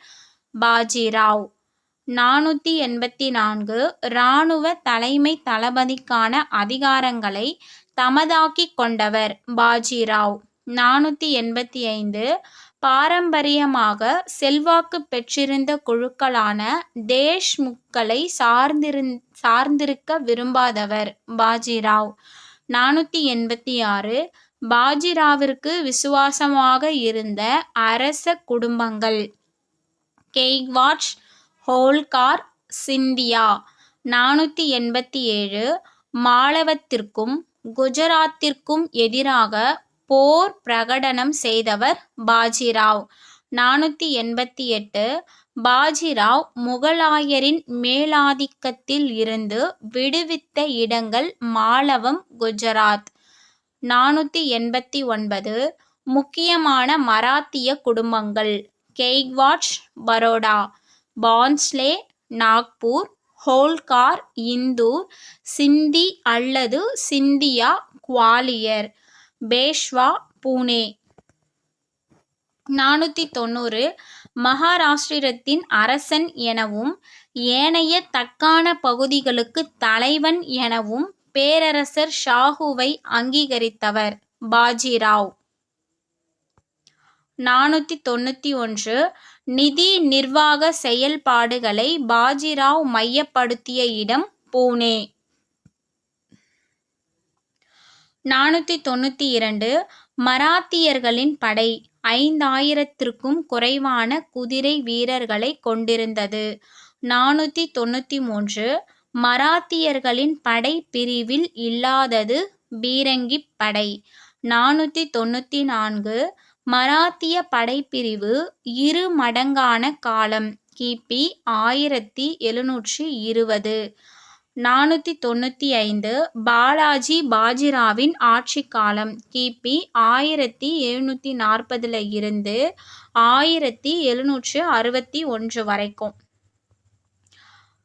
பாஜிராவ். 484 இராணுவ தலைமை தளபதிக்கான அதிகாரங்களை தமதாக்கிக் கொண்டவர் பாஜிராவ். 485 பாரம்பரியமாக செல்வாக்கு பெற்றிருந்த குழுக்களான தேஷ்முக்களை சார்ந்திருக்க விரும்பாதவர் பாஜிராவ். 486 பாஜிராவிற்கு விசுவாசமாக இருந்த அரச குடும்பங்கள் கெய்க்வாட், ஹோல்கார், சிந்தியா. 487 மாளவத்திற்கும் குஜராத்திற்கும் எதிராக போர் பிரகடனம் செய்தவர் பாஜிராவ். 488 பாஜிராவ் முகலாயரின் மேலாதிக்கத்தில் இருந்து விடுவித்த இடங்கள் மாளவம், குஜராத். 489 முக்கியமான மராத்திய குடும்பங்கள் கெய்க்வாட், பரோடா, பான்ஸ்லே, நாக்பூர், ஹோல்கார், இந்தூர், சிந்தி அல்லது சிந்தியா, குவாலியர், பேஷ்வா, புனே. 490 மகாராஷ்டிரத்தின் அரசன் எனவும் ஏனைய தக்கான பகுதிகளுக்கு தலைவன் எனவும் பேரரசர் ஷாஹுவை அங்கீகரித்தவர் பாஜிராவ். 491 நிதி நிர்வாக செயல்பாடுகளை பாஜிராவ் மையப்படுத்திய இடம் புனே. 492 மராத்தியர்களின் படை 5000க்கும் குறைவான குதிரை வீரர்களை கொண்டிருந்தது. 493 மராத்தியர்களின் படை பிரிவில் இல்லாதது பீரங்கிப் படை. 494 மராத்திய படைப்பிரிவு 2 மடங்கான காலம் கிபி 1720. 495 பாலாஜி பாஜிராவின் ஆட்சி காலம் கிபி 1740 இருந்து 1761 வரைக்கும்.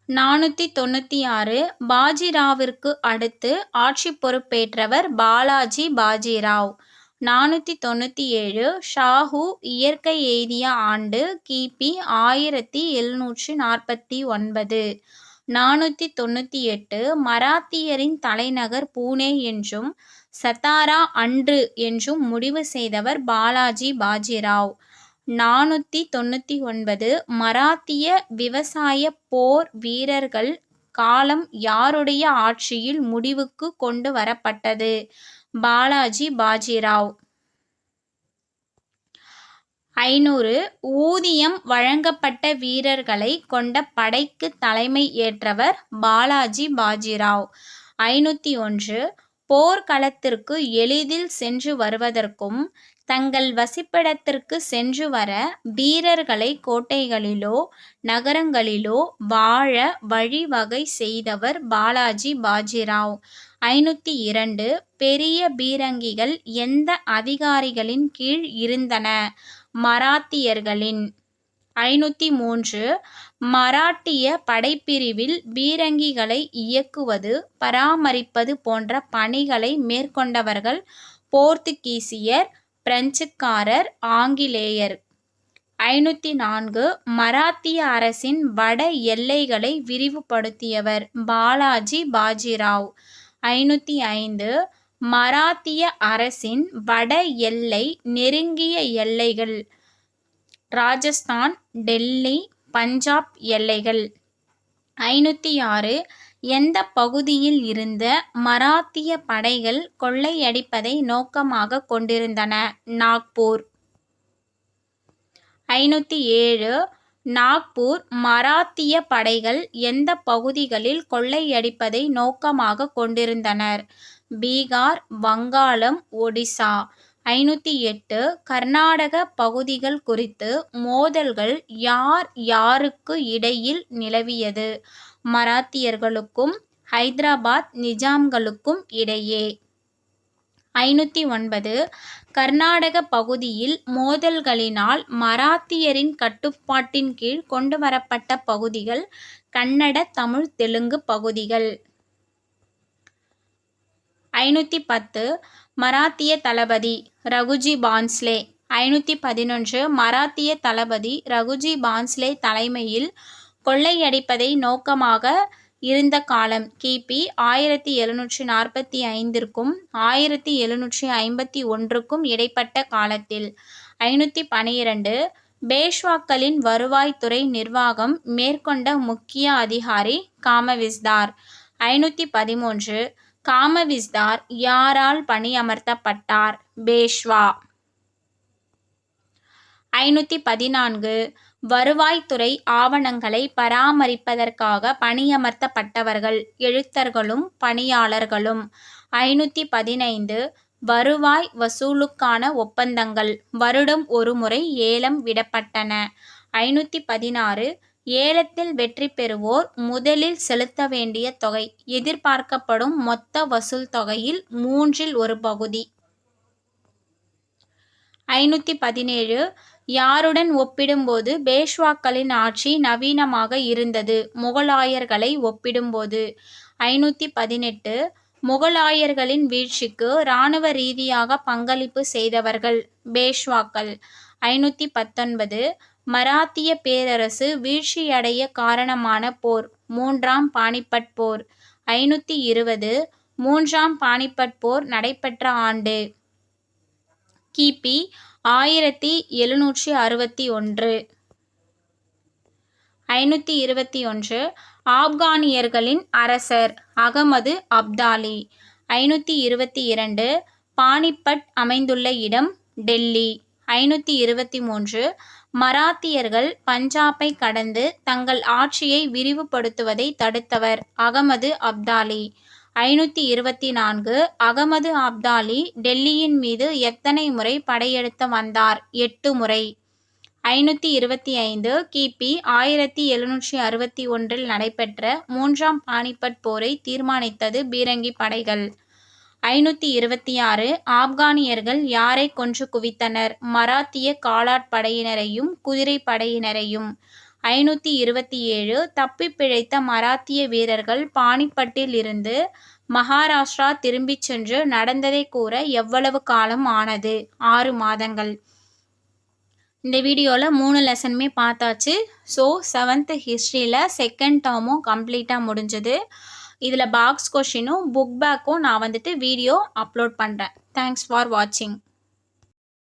496 பாஜிராவிற்கு அடுத்து ஆட்சி பொறுப்பேற்றவர் பாலாஜி பாஜிராவ். 497 ஷாஹு இயற்கை எய்திய ஆண்டு கிபி 1749. 498 மராத்தியரின் தலைநகர் புனே என்றும் சத்தாரா அன்று என்றும் முடிவு செய்தவர் பாலாஜி பாஜிராவ். 499 மராத்திய விவசாய போர் வீரர்கள் காலம் யாருடைய ஆட்சியில் முடிவுக்கு கொண்டு வரப்பட்டது? பாலாஜி பாஜிராவ். 500 ஊதியம் வழங்கப்பட்ட வீரர்களை கொண்ட படைக்கு தலைமை ஏற்றவர் பாலாஜி பாஜிராவ். 501 போர்க்களத்திற்கு எளிதில் சென்று வருவதற்கும் தங்கள் வசிப்பிடத்திற்கு சென்று வர வீரர்களை கோட்டைகளிலோ நகரங்களிலோ வாழ வழிவகை செய்தவர் பாலாஜி பாஜிராவ். 502 பெரிய பீரங்கிகள் எந்த அதிகாரிகளின் கீழ் இருந்தன? மராத்தியர்களின். 503 மராட்டிய படைப்பிரிவில் பீரங்கிகளை இயக்குவது பராமரிப்பது போன்ற பணிகளை மேற்கொண்டவர்கள் போர்த்துகீசியர், பிரெஞ்சுக்காரர், ஆங்கிலேயர். 504 மராத்திய அரசின் வட எல்லைகளை விரிவுபடுத்தியவர் பாலாஜி பாஜிராவ். 505 மராத்திய அரசின் வட எல்லை நெருங்கிய எல்லைகள் ராஜஸ்தான், டெல்லி, பஞ்சாப் எல்லைகள். 506 எந்த பகுதியில் இருந்த மராத்திய படைகள் கொள்ளையடிப்பதை நோக்கமாக கொண்டிருந்தன? நாக்பூர். 507 நாக்பூர் மராத்திய படைகள் எந்த பகுதிகளில் கொள்ளையடிப்பதை நோக்கமாக கொண்டிருந்தனர்? பீகார், வங்காளம், ஒடிசா. 508 கர்நாடக பகுதிகள் குறித்து மோதல்கள் யார் யாருக்கு இடையில் நிலவியது? மராத்தியர்களுக்கும் ஹைதராபாத் நிஜாம்களுக்கும் இடையே. 509 கர்நாடக பகுதியில் மோதல்களினால் மராத்தியரின் கட்டுப்பாட்டின் கீழ் கொண்டுவரப்பட்ட பகுதிகள் கன்னட, தமிழ், தெலுங்கு பகுதிகள். 510 மராத்திய தளபதி ரகுஜி பான்ஸ்லே. 511 மராத்திய தளபதி ரகுஜி பான்ஸ்லே தலைமையில் கொள்ளையடிப்பதை நோக்கமாக இருந்த காலம் கிபி 1745க்கும் 1751க்கும் இடைப்பட்ட காலத்தில். 512 பேஷ்வாக்களின் வருவாய்த்துறை நிர்வாகம் மேற்கொண்ட முக்கிய அதிகாரி காமவிஸ்தார். 513 காமவிஸ்தார் யாரால் பணியமர்த்தப்பட்டார்? பேஷ்வா. 514 வருவாய்த்துறை ஆவணங்களை பராமரிப்பதற்காக பணியமர்த்தப்பட்டவர்கள் எழுத்தர்களும் பணியாளர்களும். 515 வருவாய் வசூலுக்கான ஒப்பந்தங்கள் வருடம் ஒருமுறை ஏலம் விடப்பட்டன. 516 ஏலத்தில் வெற்றி பெறுவோர் முதலில் செலுத்த வேண்டிய தொகை எதிர்பார்க்கப்படும் மொத்த வசூல் தொகையில் 1/3 பகுதி. 517 யாருடன் ஒப்பிடும்போது பேஷ்வாக்களின் ஆட்சி நவீனமாக இருந்தது? முகலாயர்களை ஒப்பிடும்போது. 518 முகலாயர்களின் வீழ்ச்சிக்கு இராணுவ ரீதியாக பங்களிப்பு செய்தவர்கள் பேஷ்வாக்கள். 519 மராத்திய பேரரசு வீழ்ச்சியடைய காரணமான போர் 3ஆம் பானிபட் போர். 520 3ஆம் பானிபட் போர் நடைபெற்ற ஆண்டு கிபி 1761. 521 ஆப்கானியர்களின் அரசர் அகமது அப்தாலி. 522 பானிபட் அமைந்துள்ள இடம் டெல்லி. 523 மராத்தியர்கள் பஞ்சாபை கடந்து தங்கள் ஆட்சியை விரிவுபடுத்துவதை தடுத்தவர் அகமது அப்தாலி. 524 அகமது அப்தாலி டெல்லியின் மீது எத்தனை முறை படையெடுத்து வந்தார்? 8 முறை. 525 கிபி 1761 நடைபெற்ற 3ஆம் பானிபட் போரை தீர்மானித்தது பீரங்கி படைகள். 526 ஆப்கானியர்கள் யாரை கொன்று குவித்தனர்? மராத்திய காலாட்படையினரையும் குதிரை படையினரையும். 527 தப்பிப் பிழைத்த மராத்திய வீரர்கள் பானிபட்டில் இருந்து மகாராஷ்டிரா திரும்பிச் சென்று நடந்ததை கூற எவ்வளவு காலம் ஆனது? 6 மாதங்கள். இந்த வீடியோவில் 3 லெசனுமே பார்த்தாச்சு. ஸோ 7th ஹிஸ்ட்ரியில் செகண்ட் டேர்மும் கம்ப்ளீட்டாக முடிஞ்சது. இதில் பாக்ஸ் கொஷினும் புக் பேக்கும் நான் வீடியோ அப்லோட் பண்ணுறேன். தேங்க்ஸ் ஃபார் வாட்சிங்.